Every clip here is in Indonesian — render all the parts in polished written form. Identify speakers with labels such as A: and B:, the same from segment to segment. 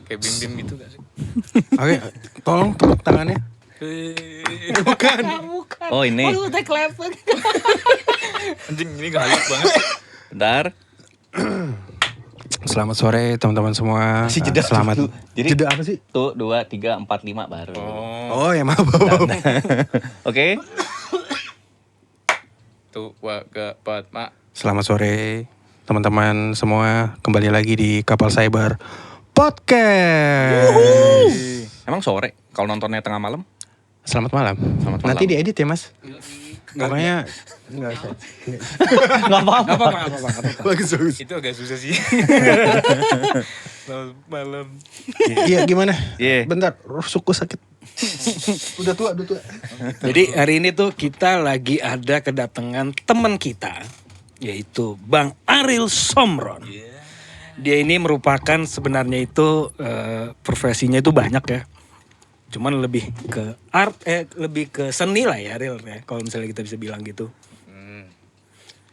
A: Kayak bim-bim gitu gak sih?
B: Oke, tolong tepuk tangannya.
A: Bukan.
C: Oh ini.
D: Oh, teh clap.
A: Anjing ini galak banget.
C: Bentar.
B: Selamat sore teman-teman semua.
C: Masih jeda
B: Selamat.
C: dulu. Jadi
B: Jeda apa sih?
C: tuh 2, 3, 4, 5 baru.
B: Oh ya maaf.
C: Oke.
A: Tuh, waga, pat, mak.
B: Selamat sore teman-teman semua. Kembali lagi di Kapal Cyber Podcast.
C: Emang sore kalau nontonnya tengah malam?
B: Selamat malam.
C: Selamat malam.
B: Nanti diedit ya mas. Pokoknya nggak usah.
C: Enggak apa-apa.
B: Bagus.
A: Itu agak susah sih. Malam.
B: Iya gimana?
C: Iya.
B: Bentar, suku sakit. Udah tua.
D: Jadi hari ini tuh kita lagi ada kedatangan teman kita, yaitu Bang Ariel Somron. Dia ini merupakan sebenarnya itu profesinya itu banyak ya. Cuman lebih ke art, lebih ke seni lah ya Ariel ya. Kalau misalnya kita bisa bilang gitu.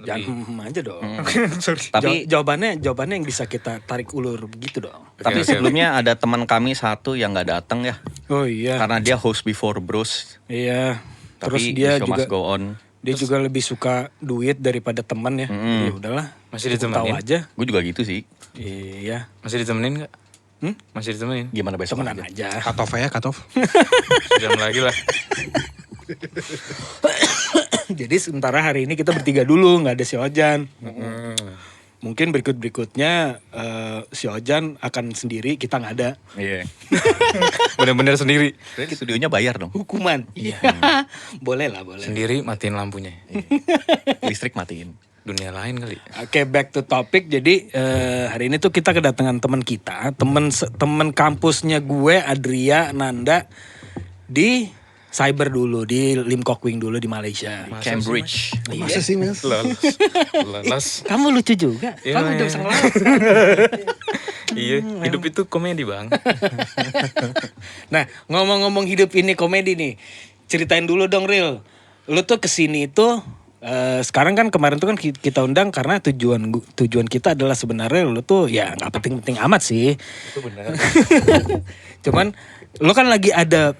D: Jangan aja dong.
A: Sorry.
C: Tapi
D: jawabannya yang bisa kita tarik ulur begitu dong.
C: tapi
A: Oke.
C: sebelumnya ada teman kami satu yang nggak datang ya.
D: Oh iya.
C: Karena dia host before bros.
D: Iya. Terus
C: Tapi
D: dia
C: the show
D: juga
C: must go on.
D: dia juga lebih suka duit daripada teman ya. Ya udahlah.
A: Masih
D: cukup tahu
A: ditemenin?
D: aja.
C: Gue juga gitu sih.
D: Iya.
A: Masih ditemenin gak?
D: Hmm?
A: Masih ditemenin?
C: Gimana besok
D: Temenan
C: aja?
D: aja.
B: Cut off ya, cut off.
A: Sejam lagi lah.
D: Jadi sementara hari ini kita bertiga dulu, nggak ada si Ojan. Mungkin berikutnya si Ojan akan sendiri, kita nggak ada.
C: Iya.
A: Bener-bener sendiri.
C: Berarti studionya bayar dong.
D: Hukuman. Iya. Boleh lah, boleh.
A: Sendiri matiin lampunya.
C: Listrik matiin.
A: Dunia lain kali.
D: Oke, back to topic. Jadi hari ini tuh kita kedatangan teman kita, teman kampusnya gue, Adria, Nanda di cyber dulu, di Lim Kok Wing dulu di Malaysia.
C: Cambridge.
B: Masa sih mas?
A: Lolos.
D: Kamu lucu juga.
A: Iya,
D: Kamu udah
A: iya.
D: bisa ngelawak.
A: Iya, hidup itu komedi bang.
D: Nah, ngomong-ngomong hidup ini komedi nih. Ceritain dulu dong, Ril. Lu tuh kesini itu sekarang kan kemarin tuh kan kita undang karena tujuan kita adalah sebenarnya lu tuh ya nggak penting-penting amat sih.
A: Itu benar.
D: Cuman lu kan lagi ada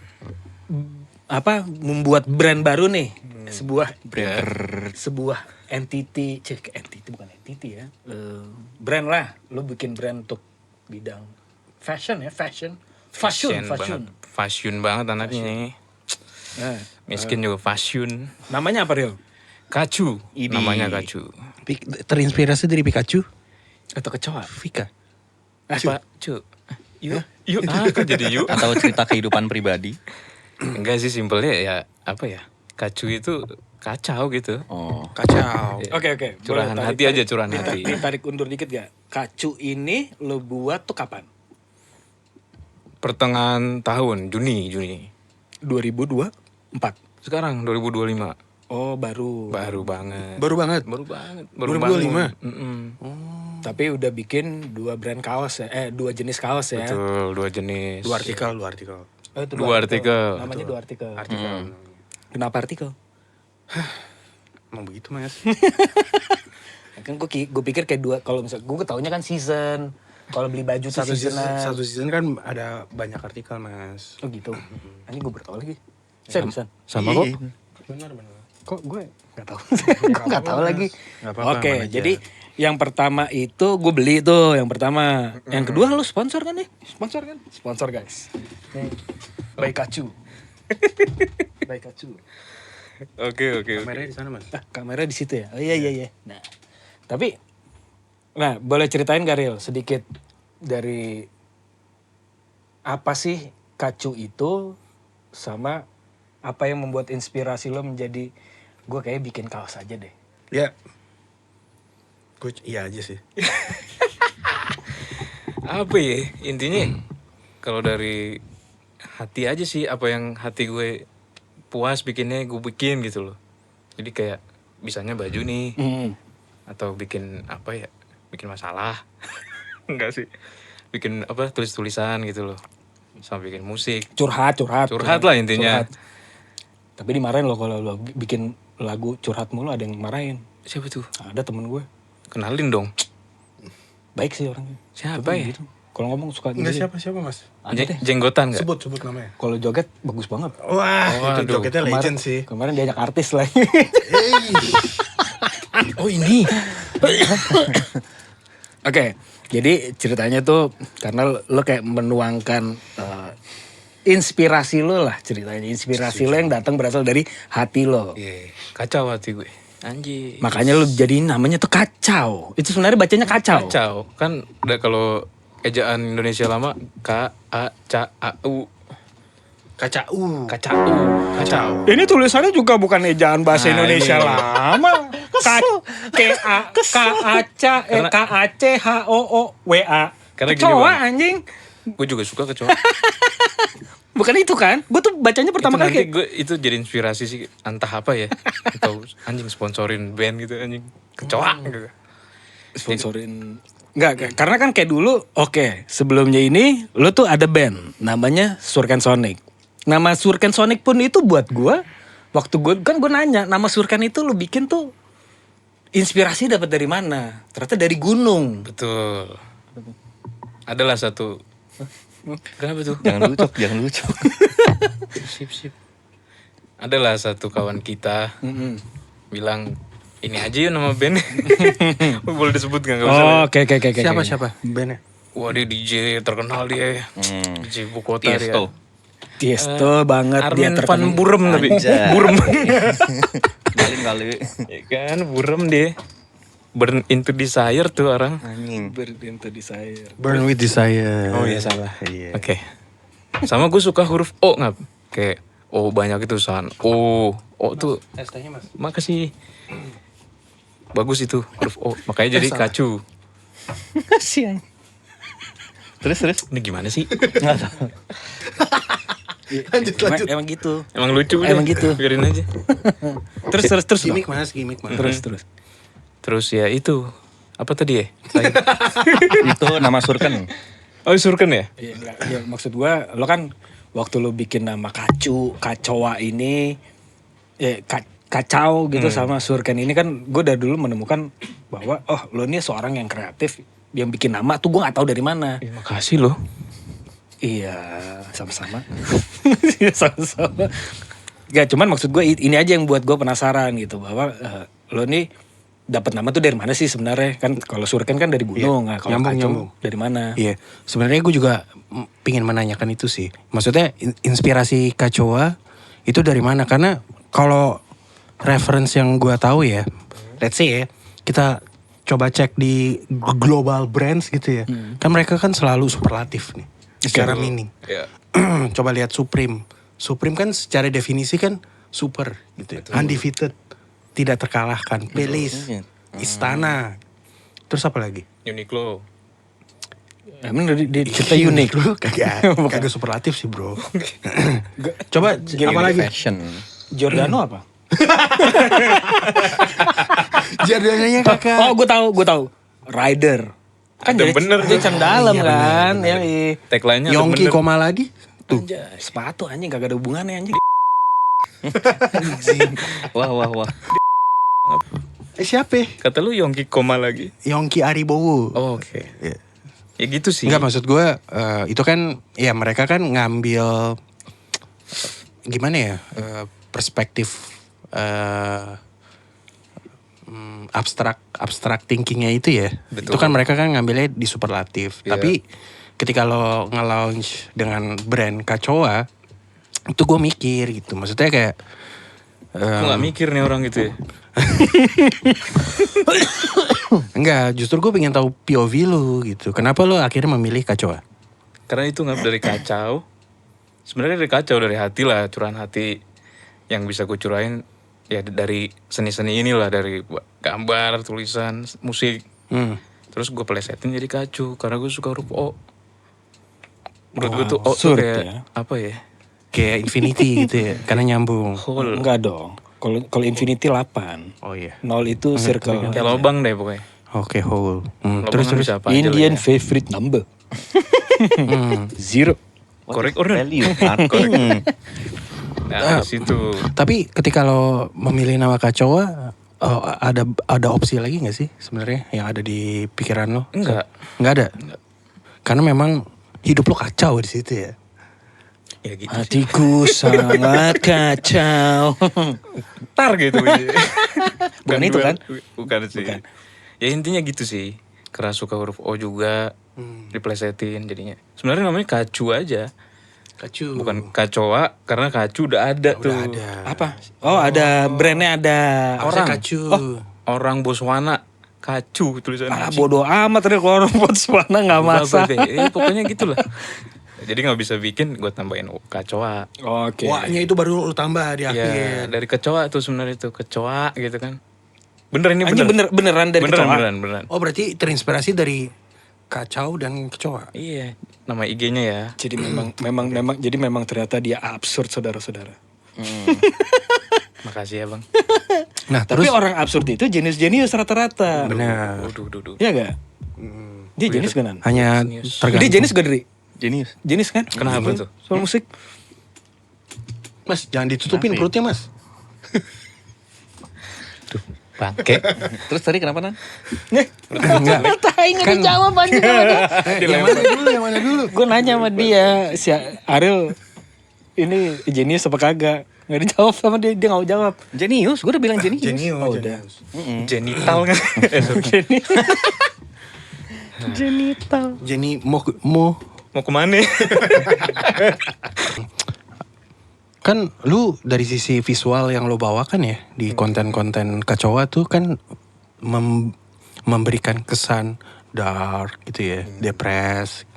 D: membuat brand baru nih. Sebuah entity bukan entity ya. Brand lah. Lu bikin brand untuk bidang fashion ya, fashion.
A: Banget. Fashion banget anaknya nih.
D: Nah,
A: Miskin juga fashion.
D: namanya apa, Ril?
A: Kacu.
C: Ini.
A: Namanya Kacu.
B: Terinspirasi dari Pikachu?
D: Atau kecoa?
B: Vika.
A: Apa? Cu. Yuk. Kok jadi yuk?
C: Atau cerita kehidupan pribadi.
A: Enggak sih, simpelnya ya apa ya? Kacu itu kacau gitu.
C: Oh.
B: Kacau.
D: Oke.
A: Curahan
D: Boleh
A: hati aja, curahan hati.
D: Tarik undur dikit gak? Kacu ini lo buat tuh kapan?
A: Pertengahan tahun, Juni.
D: 2024.
A: Sekarang 2025.
D: Oh, baru.
A: Baru banget.
B: Baru banget.
A: 2025.
B: bangun.
D: Tapi udah bikin 2 brand kaos ya. 2 jenis kaos ya.
A: Betul, 2 jenis.
B: Dua artikel.
D: Oh, itu
A: Dua artikel.
D: Namanya 2 artikel.
B: Artikel.
D: Kenapa artikel?
B: Emang begitu mas?
D: Kan gue pikir kayak 2, kalau misalnya gue taunya kan season. Kalau beli baju tuh
B: Satu
D: seasonan.
B: season kan ada banyak artikel mas.
D: Oh gitu. Ini gue baru tahu lagi. Seriusan?
A: Sama kok.
B: Benar.
D: Kok gue nggak tahu. Kok nggak tahu lagi.
B: Nggak apa-apa,
D: Oke,
B: aman aja.
D: jadi yang pertama itu gue beli tuh yang pertama. Yang kedua lu sponsor kan nih? Sponsor kan? Sponsor guys. Nih, Baik Kacu. Baik Kacu.
A: Oke.
B: Kameranya di sana mas.
D: Kamera di situ ya. Oh iya. Nah, tapi boleh ceritain gak Ril sedikit dari apa sih Kacu itu sama apa yang membuat inspirasi lo menjadi gue kayak bikin kaos aja deh.
B: Ya. Gue iya aja sih.
A: Apa ya? Intinya kalau dari hati aja sih, apa yang hati gue puas bikinnya gue bikin gitu loh. Jadi kayak bisanya baju nih, atau bikin apa ya? Bikin masalah. Enggak sih. Bikin apa? Tulis-tulisan gitu loh. Sama bikin musik.
D: Curhat
A: Lah intinya.
D: curhat. Tapi dimarahin lo kalau lo bikin lagu curhat mulu, ada yang marahin.
A: Siapa tuh?
D: Ada temen gue
A: Kenalin dong.
D: baik sih orangnya.
A: Siapa
D: Tapi
A: ya?
D: gitu. Kalau ngomong suka
B: Enggak
D: gini.
B: siapa Mas?
D: Ada deh.
A: Jenggotan nggak?
B: Sebut namanya.
D: Kalau joget bagus banget.
B: Wah, itu
A: Waduh.
B: jogetnya legend sih.
D: Kemarin diajak artis lah.
A: Oh ini.
D: Oke, jadi ceritanya tuh karena lo kayak menuangkan inspirasi lo lah ceritanya. Inspirasi lo yang datang berasal dari hati lo.
A: Iya, kacau hati gue. Anjir.
D: Makanya lo jadi namanya tuh kacau. Itu sebenarnya bacanya kacau.
A: Kacau. Kan udah kalau ejaan Indonesia lama K-A-C-A-U.
B: Kacau.
A: Kacau. Kacau.
D: Ini tulisannya juga bukan ejaan bahasa
A: Nah,
D: Indonesia
A: ini.
D: lama. K-A-C-H-O-O-W-A.
A: Karena gini,
D: Kecoa
A: Bang.
D: anjing.
A: Gue juga suka kecoa.
D: Bukan itu kan? Gue tuh bacanya pertama
A: itu
D: kali
A: nanti
D: kayak
A: gue itu jadi inspirasi sih, entah apa ya, atau anjing sponsorin band gitu anjing kecoa gitu.
D: sponsorin. Enggak, karena kan kayak dulu, oke, sebelumnya ini lo tuh ada band namanya Surken Sonic. Nama Surken Sonic pun itu buat gua waktu gue nanya nama Surken itu lo bikin tuh inspirasi dapat dari mana? Ternyata dari gunung.
A: Betul. Adalah satu. Kenapa tuh?
C: Jangan lucu, jangan lucu.
A: Sip. Adalah satu kawan kita bilang ini aja yuk nama band. Boleh disebut nggak? Nggak usah lah.
D: Oh, oke.
B: Siapa bandnya?
A: Wah dia DJ terkenal dia. DJ ibu kota
C: Tiesto.
A: dia.
D: Tiesto banget dia
A: Armin van
D: terkenal.
A: Buuren tapi.
C: Anjay.
A: Buuren.
C: Kali kali.
A: Ya kan Buuren dia. Burn into Desire tuh orang.
C: Anjing.
D: Berintu desire.
B: Burn with Desire.
A: Oh iya salah.
B: Iya.
A: Oke. Sama gue suka huruf O nggak? Kayak O banyak itu san. O tuh.
B: Tanya Mas.
A: Makasih. Bagus itu huruf O. Makanya jadi kacu.
D: Kasihan.
C: Terus.
A: Ini gimana sih?
C: Nggak tahu.
B: Lanjut.
D: Emang gitu.
A: Emang lucu
D: Emang
A: deh.
D: gitu.
A: Biarin aja.
D: Terus.
B: Gimik
D: Bang.
B: Mas.
D: Terus.
A: Terus ya itu. Apa tadi ya?
C: Itu nama Surken.
A: Oh Surken ya?
D: Iya, enggak. Ya, maksud gua lo kan waktu lo bikin nama Kacoa ini kacau gitu sama Surken ini kan gue dari dulu menemukan bahwa lo ini seorang yang kreatif yang bikin nama tuh gue nggak tahu dari mana.
A: Makasih loh.
D: Iya, sama-sama. Iya, sama-sama. Gak, cuman maksud gue ini aja yang buat gue penasaran gitu bahwa lo nih dapat nama tuh dari mana sih sebenarnya? Kan kalau Surken kan dari gunung, nah, kalau Kacau
B: nyambung.
D: dari mana?
B: Iya, sebenarnya gue juga pingin menanyakan itu sih. Maksudnya inspirasi Kacoa itu dari mana? Karena kalau reference yang gue tahu ya, let's say ya, kita coba cek di global brands gitu ya, kan mereka kan selalu superlatif nih, secara meaning.
A: Ya.
B: Coba lihat Supreme. Supreme kan secara definisi kan super gitu, undefeated, tidak terkalahkan. Pelis, Istana, terus apa lagi?
A: Uniqlo.
D: Emang di cerita unik.
B: Lu kagak superlatif sih bro. Coba apa lagi?
C: Fashion.
D: Giordano apa?
B: Jadinya kakak.
D: Oh, gue tahu. Rider. Kan
A: Ada
D: jadi
A: bener
D: jadi
A: tuh.
D: cam dalam
B: Iya,
D: kan.
B: bener.
D: Ya,
A: Tagline-nya ada
B: Yongki
A: bener.
B: koma lagi. Tuh.
D: sepatu anjing kagak ada hubungannya anjing.
C: Wah.
B: Siapa?
A: Kata lu Yongki koma lagi.
B: Yongki Aribowo.
A: Oh, oke.
B: Iya.
A: Ya gitu sih.
B: Enggak, maksud gue itu kan ya mereka kan ngambil gimana ya perspektif abstrak thinkingnya itu ya.
A: Betul.
B: Itu kan mereka kan ngambilnya di superlatif.
A: Iya.
B: Tapi ketika lo nge-launch dengan brand Kacoa, itu gue mikir gitu. Maksudnya kayak
A: Aku gak mikir nih orang gitu ya.
B: enggak, justru gue pengen tahu POV lu gitu. Kenapa lo akhirnya memilih Kacoa?
A: Karena itu nggak dari kacau. Sebenarnya dari kacau, dari hati lah, curahan hati yang bisa gue curahin ya dari seni-seni inilah, dari gambar, tulisan, musik. Terus gue plesetin jadi kacau karena gue suka huruf O. Menurut gue tuh O tuh
D: absurd
A: kayak
D: ya.
A: apa ya?
B: Kayak Infinity gitu ya, karena nyambung.
A: Whole.
D: Enggak dong. Kalau Infinity 8.
B: Oh iya.
D: 0 itu circle.
A: Kayak lobang deh pokoknya.
B: Oke, whole.
A: Lobang
B: Terus
A: kan bisa apa aja lah
D: Indian
A: ya.
D: favorite number. Zero.
A: Korek order.
C: Value. Marketing.
A: Nah, di situ.
B: Tapi ketika lo memilih nama Kacoa, ada opsi lagi nggak sih sebenarnya yang ada di pikiran lo?
A: Enggak.
B: Nggak ada. Karena memang hidup lo kacau di situ ya.
A: Ya gitu sih.
D: Hatiku sangat kacau.
A: Tar gitu.
D: Bukan itu kan?
A: Bukan sih.
D: Bukan.
A: Ya intinya gitu sih. Keras suka huruf O juga. Diplesetin jadinya. Sebenarnya namanya kacu aja.
B: Kacu.
A: Bukan kacoa karena kacu udah ada tuh.
B: Udah ada.
D: Apa? Oh, ada brandnya ada.
B: Harusnya
A: Orang.
B: kacu.
A: Orang Botswana. Kacu tulisannya.
D: Bodoh amat deh kalau orang Botswana nggak masalah.
A: Pokoknya gitulah. Jadi nggak bisa bikin gue tambahin kacoa.
D: Oke.
B: Wah-nya itu baru lu tambah di
A: Ya
B: akhir.
A: dari kecoa tuh sebenarnya tuh kecoa gitu kan. Bener ini
D: Anjing
A: bener.
D: beneran dari
A: beneran,
D: kecoa.
A: beneran.
B: Oh berarti terinspirasi dari kacau dan kecoa.
A: Iya, nama IG-nya ya.
D: Jadi memang ternyata dia absurd saudara-saudara.
A: Makasih ya bang.
B: Nah
D: Tapi
B: terus
D: orang absurd itu jenius rata-rata.
B: benar.
A: Duh.
D: Iya gak? Dia jenius kan?
B: Hanya
D: Dia
B: tergantung.
D: jenius gak Dri?
C: Jenius.
D: Jenius kan?
A: Kenapa tuh?
D: Soal musik.
B: Mas jangan ditutupin perutnya mas.
A: Bangke.
C: Terus tadi kenapa Nan?
B: Enggak.
D: Nggak dijawab anjing sama dia.
B: Yang mana dulu?
D: Gue nanya sama dia, si Ariel ini jenius apa kagak? Nggak dijawab sama dia nggak jawab.
C: Jenius, gue udah bilang jenius.
B: Jenius.
D: Oh, udah.
A: Genital kan?
D: Genital.
B: Jenny mau
A: Mau kemana?
B: kan lu dari sisi visual yang lo bawakan ya di konten-konten Kacoa tuh kan memberikan kesan dark gitu ya, depres.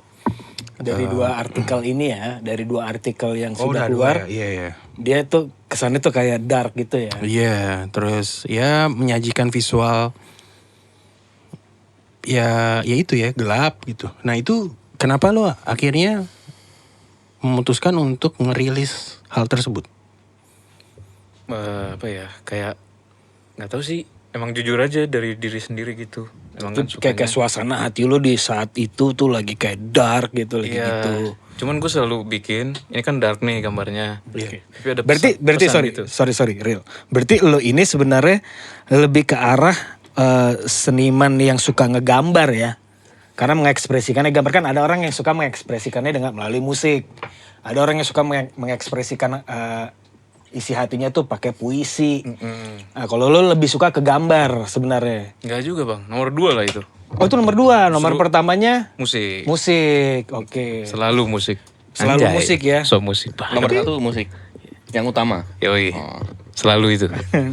D: Dari dua artikel ini ya, dari dua artikel yang sudah
B: udah
D: keluar,
B: dua ya? Iya ya.
D: dia tuh kesannya tuh kayak dark gitu ya.
B: Iya, terus ya menyajikan visual ya itu ya gelap gitu. Nah itu kenapa lo akhirnya memutuskan untuk ngerilis hal tersebut?
A: Apa ya? Kayak nggak tahu sih. Emang jujur aja dari diri sendiri gitu. Emang kan
D: Itu kayak suasana hati lo di saat itu tuh lagi kayak dark gitu, lagi
A: Iya.
D: gitu.
A: Cuman gue selalu bikin. Ini kan dark nih gambarnya.
B: Iya.
A: Tapi ada
D: Berarti
A: pesan gitu.
D: sorry real. Berarti lo ini sebenarnya lebih ke arah seniman yang suka ngegambar ya. Karena mengekspresikannya gambar kan ada orang yang suka mengekspresikannya dengan melalui musik. Ada orang yang suka mengekspresikan isi hatinya tuh pakai puisi. Nah, kalau lo lebih suka ke gambar sebenarnya.
A: Enggak juga bang. Nomor 2 lah itu.
D: Oh itu nomor 2, nomor pertamanya
A: Musik.
D: musik. Oke.
A: Selalu musik.
D: Selalu musik ya.
A: So musik banget.
C: Nomor 1 musik. Yang utama.
A: Yoi.
C: Oh.
A: Selalu itu.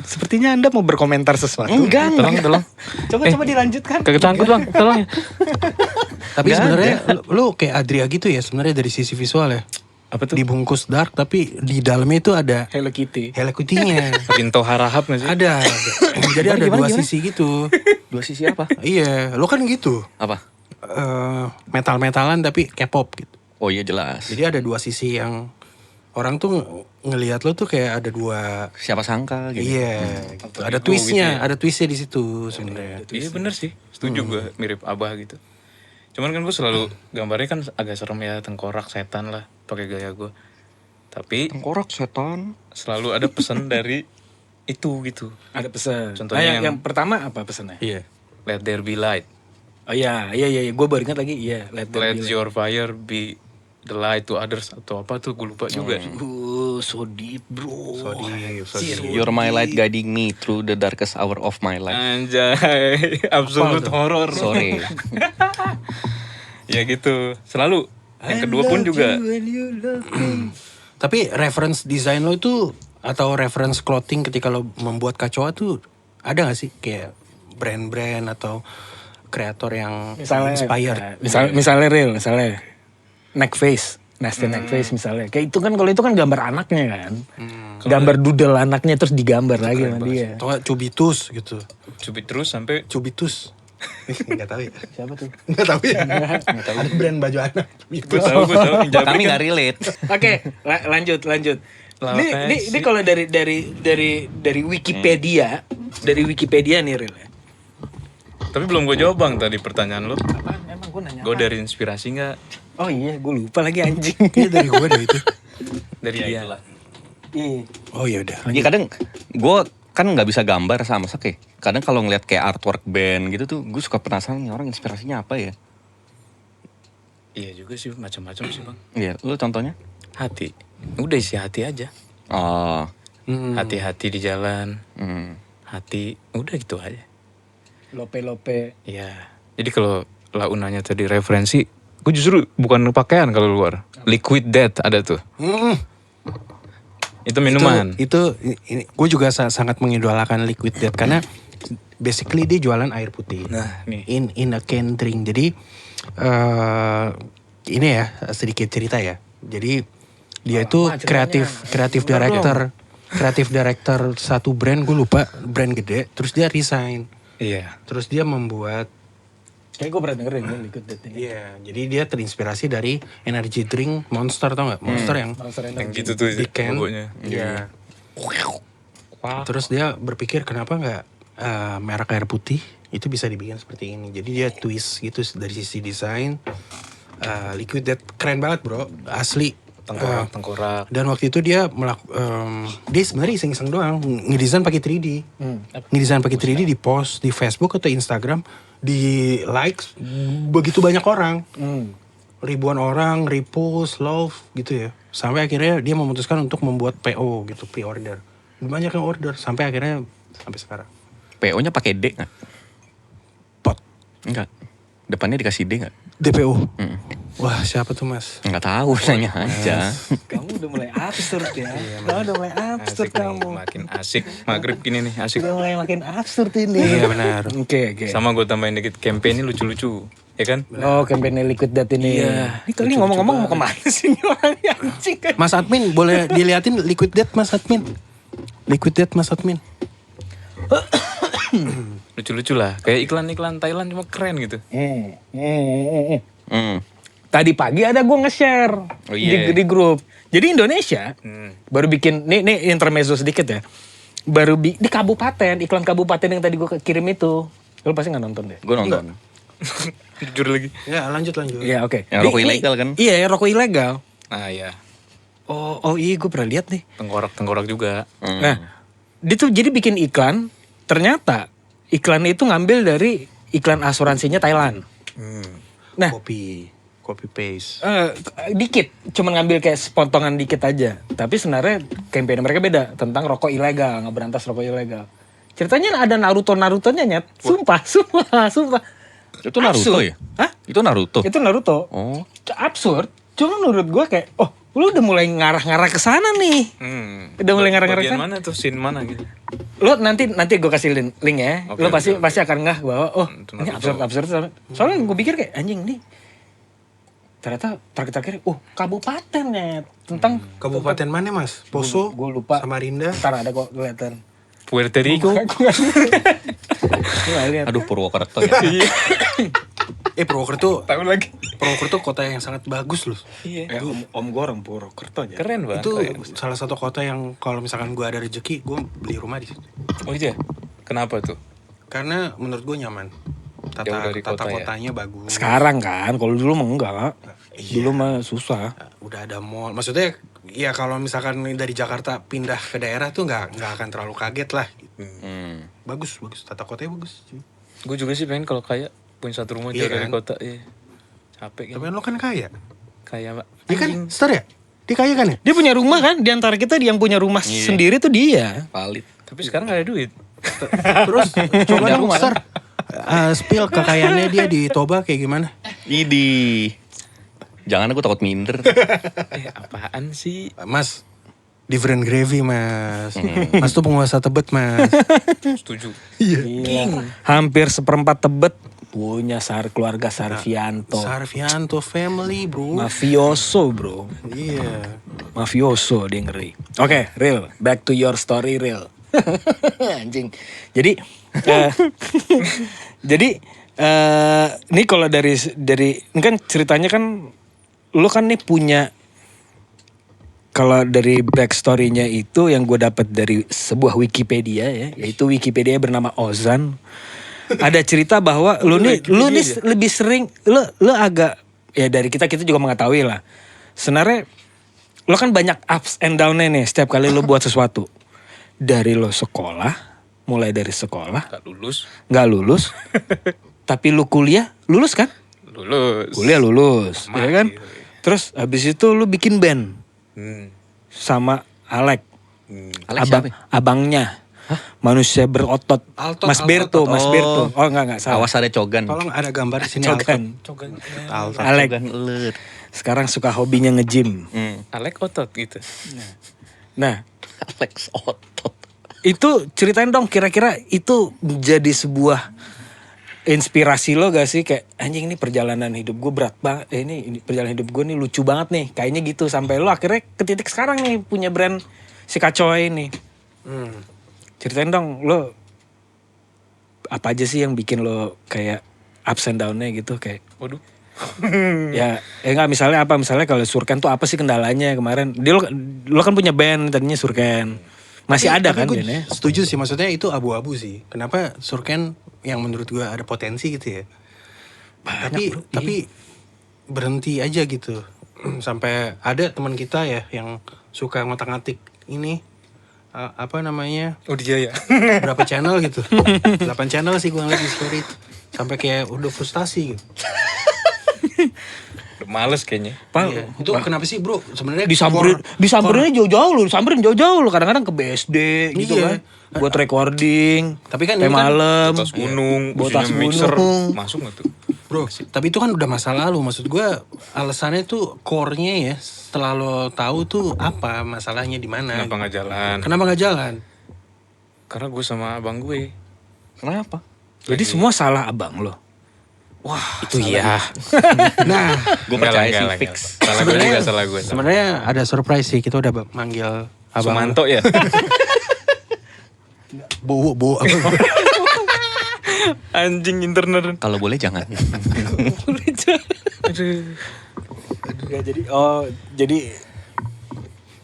D: Sepertinya Anda mau berkomentar sesuatu.
C: Enggak.
A: Tolong.
D: Coba dilanjutkan.
A: Kagak takut bang. Tolong ya.
B: Tapi sebenarnya lu kayak Adria gitu ya sebenarnya dari sisi visual ya.
A: Apa tuh?
B: Dibungkus dark tapi di dalamnya itu ada
D: Hello Kitty.
B: Hello Kitty-nya.
A: Rinto harahap gak sih?
B: ada. Jadi ada dua sisi gitu.
C: Dua sisi apa?
B: Iya, lo kan gitu.
C: Apa?
B: Metal-metalan tapi K-pop gitu.
C: Oh iya jelas.
B: Jadi ada dua sisi yang orang tuh ngelihat lo tuh kayak ada dua.
C: Siapa sangka gitu.
B: Iya, gitu. Ada twistnya, ada twistnya di situ sebenarnya.
A: Iya bener sih. Setuju gue mirip Abah gitu. Cuman kan gue selalu gambarnya kan agak serem ya. Tengkorak setan lah. Pakai gaya gue. Tapi
C: Tengkorak setan.
A: selalu ada pesan dari itu gitu.
D: Ada pesan.
A: Contohnya
D: yang pertama apa pesannya?
B: Iya.
A: Let there be light.
D: Oh iya, gue baru ingat lagi. Iya, let there
A: Let
D: be light.
A: your fire be the light to others. Atau apa tuh gue lupa juga.
D: So deep bro.
C: You're my light guiding me through the darkest hour of my life.
A: Anjay. Absolute horror.
C: Sore.
A: Ya gitu. Selalu. Yang kedua pun juga.
B: Tapi reference desain lo itu atau reference clothing ketika lo membuat Kacoa tuh ada gak sih kayak brand-brand atau kreator yang inspired?
D: Misalnya real, misalnya neck face. Nasty neck face misalnya. Kayak itu kan, kalau itu kan gambar anaknya kan. Gambar doodle anaknya terus digambar lagi sama dia.
B: Atau Cubitus gitu.
A: Cubit terus sampai
B: Cubitus. Enggak tahu ya.
D: Siapa tuh?
B: Enggak tahu ya. Ada brand baju anak.
A: gue tahu
C: Kami nggak relate.
D: Oke, lanjut.
A: Lama
D: Ini kalau dari Wikipedia, nih real ya.
A: Tapi belum gue jawab bang tadi pertanyaan lo.
D: Apaan? Emang gue nanya.
A: Gue dari inspirasi nggak?
D: Oh iya, gue lupa lagi anjing.
B: Iya dari gue deh itu.
A: Dari dia.
D: Iya.
B: Oh ya udah.
C: Iya kadang gue kan nggak bisa gambar sama Sak ya. Kadang kalau ngeliat kayak artwork band gitu tuh gue suka penasaran nih orang inspirasinya apa ya.
A: Iya juga sih, macam-macam sih bang.
C: Iya, lu contohnya?
A: Hati, udah isi hati aja.
C: Oh.
A: Hati-hati di jalan,
C: Hmm.
A: hati, udah gitu aja.
D: Lope-lope.
A: Iya. Jadi kalau Launanya tadi referensi, gue justru bukan pakaian kalau luar. Liquid Death ada tuh. Itu minuman.
B: Itu ini gue juga sangat mengidolakan Liquid Death karena basically dia jualan air putih.
A: Nah, nih.
B: In a can drink. Jadi ini ya sedikit cerita ya. Jadi dia itu kreatif director satu brand, gue lupa brand gede. Terus dia resign.
A: Iya.
B: Terus dia membuat
D: Kayak gue pernah dengerin nih Liquid Death ini.
B: Iya, jadi dia terinspirasi dari energy drink Monster, tau gak? Monster yang
A: Yang gitu tuh
B: di can.
A: logonya.
B: Iya. Terus dia berpikir kenapa nggak merek air putih itu bisa dibikin seperti ini. Jadi dia twist gitu dari sisi desain. Liquid Death keren banget bro, asli.
A: Tengkorak.
B: Dan waktu itu dia dia sebenarnya iseng-iseng doang, ngedesain pakai 3D. Ngedesain pakai 3D di post di Facebook atau Instagram, di likes begitu banyak orang. Ribuan orang repost, love gitu ya. Sampai akhirnya dia memutuskan untuk membuat PO gitu, pre-order. Banyak yang order sampai akhirnya sampai sekarang.
C: PO-nya pakai D nggak?
B: Pot
C: Enggak. Depannya dikasih D nggak?
B: DPO. Wah, siapa tuh Mas?
C: Nggak tahu, nanya aja.
D: Kamu udah mulai absurd ya. Kamu udah mulai absurd
A: Asik nih,
D: kamu.
A: makin asik. Maghrib gini nih, asik.
D: Udah mulai makin absurd ini.
B: Iya benar.
D: Oke.
A: Sama gue tambahin dikit, campaign ini lucu-lucu. Ya kan?
D: Oh, campaign Liquid Death ini.
A: Iya.
D: Ini kali ngomong-ngomong mau kemana sih ini orangnya anjing kan?
B: Mas Admin boleh diliatin Liquid Death Mas Admin. Liquid Death Mas Admin.
A: Lucu-lucu lah. Kayak iklan-iklan Thailand cuma keren gitu.
C: Hmm.
D: Tadi pagi ada gue nge-share
C: Oh, iya.
D: di grup. Jadi Indonesia baru bikin, nih intermezzo sedikit ya. Baru di kabupaten, iklan kabupaten yang tadi gue kirim itu. Lu pasti gak nonton deh.
C: Gue nonton.
A: Jujur lagi.
B: Ya lanjut.
D: Iya oke.
C: Yang rokok ilegal kan?
D: Iya rokok ilegal.
A: Nah ya,
D: Oh iya gue pernah lihat nih.
A: tengkorak-tengkorak juga.
D: Nah, dia tuh jadi bikin iklan, ternyata iklannya itu ngambil dari iklan asuransinya Thailand. Nah,
B: Copy paste.
D: dikit, cuman ngambil kayak sepotongan dikit aja. Tapi sebenarnya campaign mereka beda tentang rokok ilegal, ngeberantas rokok ilegal. Ceritanya ada Naruto-Narutonya nyet. Sumpah.
C: Itu Naruto
D: Absurd.
C: ya?
D: Hah?
C: Itu Naruto?
D: Itu Naruto.
C: Oh.
D: Absurd. Cuma menurut gue kayak, oh lu udah mulai ngarah-ngarah ke sana nih. Udah mulai ngarah-ngarah ke
A: Bagian
D: sana.
A: mana tuh? Scene mana gitu?
D: Lo nanti gue kasih link ya.
A: Oke,
D: Lo pasti
A: oke.
D: akan ngeh bahwa oh
A: Itu
D: ini
A: Naruto.
D: absurd. Soalnya gue pikir kayak anjing nih. Ternyata terakhir kabupaten ya tentang
B: Kabupaten mana Mas? Poso?
D: Gue lupa.
B: Samarinda?
D: Ntar ada kok kelihatan.
A: Puerto Rico.
D: Gue gak lihat.
C: Aduh, Purwokerto ya?
B: Purwokerto.
A: Tahu lagi.
B: Purwokerto kota yang sangat bagus loh.
A: Iya.
D: Om gue orang Purwokerto aja.
A: Keren banget.
B: Itu salah satu kota yang kalau misalkan gue ada rezeki, gue beli rumah di situ.
A: Oh iya. Kenapa tuh?
B: Karena menurut gue nyaman.
A: Jauh dari kota ya?
B: Kotanya bagus.
D: Sekarang kan, kalau dulu mah enggak. Dulu mah susah.
B: Udah ada mall. Maksudnya ya kalau misalkan dari Jakarta pindah ke daerah tuh nggak akan terlalu kaget lah.
C: Hmm.
B: Bagus. Tata kotanya bagus.
A: Gue juga sih pengen kalau kaya punya satu rumah
B: Iya
A: jauh dari
B: kan?
A: kota. Iya. Capek kan?
B: Tapi lo kan kaya.
A: Kaya pak.
B: Dia kan star ya? Dia kaya kan ya?
D: Dia punya rumah kan, di antara kita yang punya rumah sendiri tuh dia.
C: Valid.
A: Tapi sekarang gak ada duit.
B: Terus coba dong star. Spill kekayaannya dia di Toba kayak gimana?
C: Idi. Jangan, aku takut minder.
A: Apaan sih?
B: Mas, different gravy mas. Mas tuh penguasa Tebet mas.
A: Setuju.
D: Iya. Hampir seperempat Tebet punya keluarga Sarvianto.
B: Sarvianto family bro.
D: Mafioso bro.
B: Iya.
D: Mafioso dia ngeri. Oke, Real. Back to your story, Real. Anjing. Jadi ini kalau dari ini kan ceritanya kan lu kan nih punya, kalau dari backstory-nya itu yang gue dapat dari sebuah Wikipedia ya, yaitu Wikipedia bernama Ozan. Ada cerita bahwa lu nih lebih sering lu agak ya dari kita juga mengetahui lah. Sebenarnya lu kan banyak ups and down-nya nih setiap kali lu buat sesuatu. Dari lo sekolah, mulai dari sekolah
A: Gak lulus.
D: nggak lulus, tapi lu kuliah lulus kan?
A: Lulus.
D: Kuliah lulus,
A: Aman
D: ya kan?
A: gitu.
D: Terus habis itu lu bikin band
A: Hmm.
D: sama Alek,
C: Alex siapa?
D: abangnya. Manusia berotot.
B: Altot,
D: Mas Berto,
C: Altot.
D: Mas Berto. Oh enggak salah.
C: Awas ada cogan.
B: Tolong ada gambar di sini.
D: Cogan.
B: Altot.
D: Alek
C: Cogan elet.
D: sekarang suka hobinya nge-gym.
A: Alek otot gitu.
D: Nah,
C: Alex otot.
D: itu ceritain dong kira-kira itu jadi sebuah inspirasi lo gak sih, kayak anjing ini perjalanan hidup gue berat banget, ini perjalanan hidup gue nih lucu banget nih kayaknya gitu, sampai lo akhirnya ke titik sekarang nih punya brand si Kacoa ini. Ceritain dong lo apa aja sih yang bikin lo kayak ups and down-nya gitu kayak
A: Waduh.
D: ya enggak, misalnya apa, misalnya kalau Surken tuh apa sih kendalanya kemarin dia, lo kan punya band tadinya Surken masih ada kan
B: gue
D: bandnya.
B: setuju sih, maksudnya itu abu-abu sih. Kenapa Surken yang menurut gue ada potensi gitu ya. Tapi berhenti aja gitu. Sampai ada teman kita ya yang suka ngotak-ngatik ini apa namanya?
A: Oh dia ya.
B: Berapa channel gitu. 8 channel sih gue ngeliat di story. Sampai kayak udah frustasi gitu.
A: Udah males kayaknya.
B: Iya. Itu kenapa sih bro? Sebenarnya
D: Disamperin jauh-jauh lu, disamperin jauh-jauh lu, kadang-kadang ke BSD gitu
B: Iya.
D: kan. Buat recording.
B: Tapi kan
D: teh
B: ini kan
D: malam.
A: Botas gunung,
D: Botas
A: businya mixer,
D: gunung.
A: masuk gak tuh?
B: Bro, tapi itu kan udah masa lalu. Maksud gue alasannya tuh core-nya ya. Setelah lo tahu tuh apa masalahnya di mana.
A: Kenapa nggak jalan?
B: Kenapa nggak jalan?
A: Karena gue sama abang gue.
C: Kenapa?
D: Jadi semua salah abang lo.
A: Itu iya.
B: Nah,
C: Gue percaya sih fix.
A: Salah gue juga, salah gue.
B: sebenarnya ada surprise sih. Kita udah manggil abang.
A: Sumanto ya?
B: Bowo.
A: Anjing internet.
C: Kalau boleh jangan.
A: Aduh.
D: Ya, jadi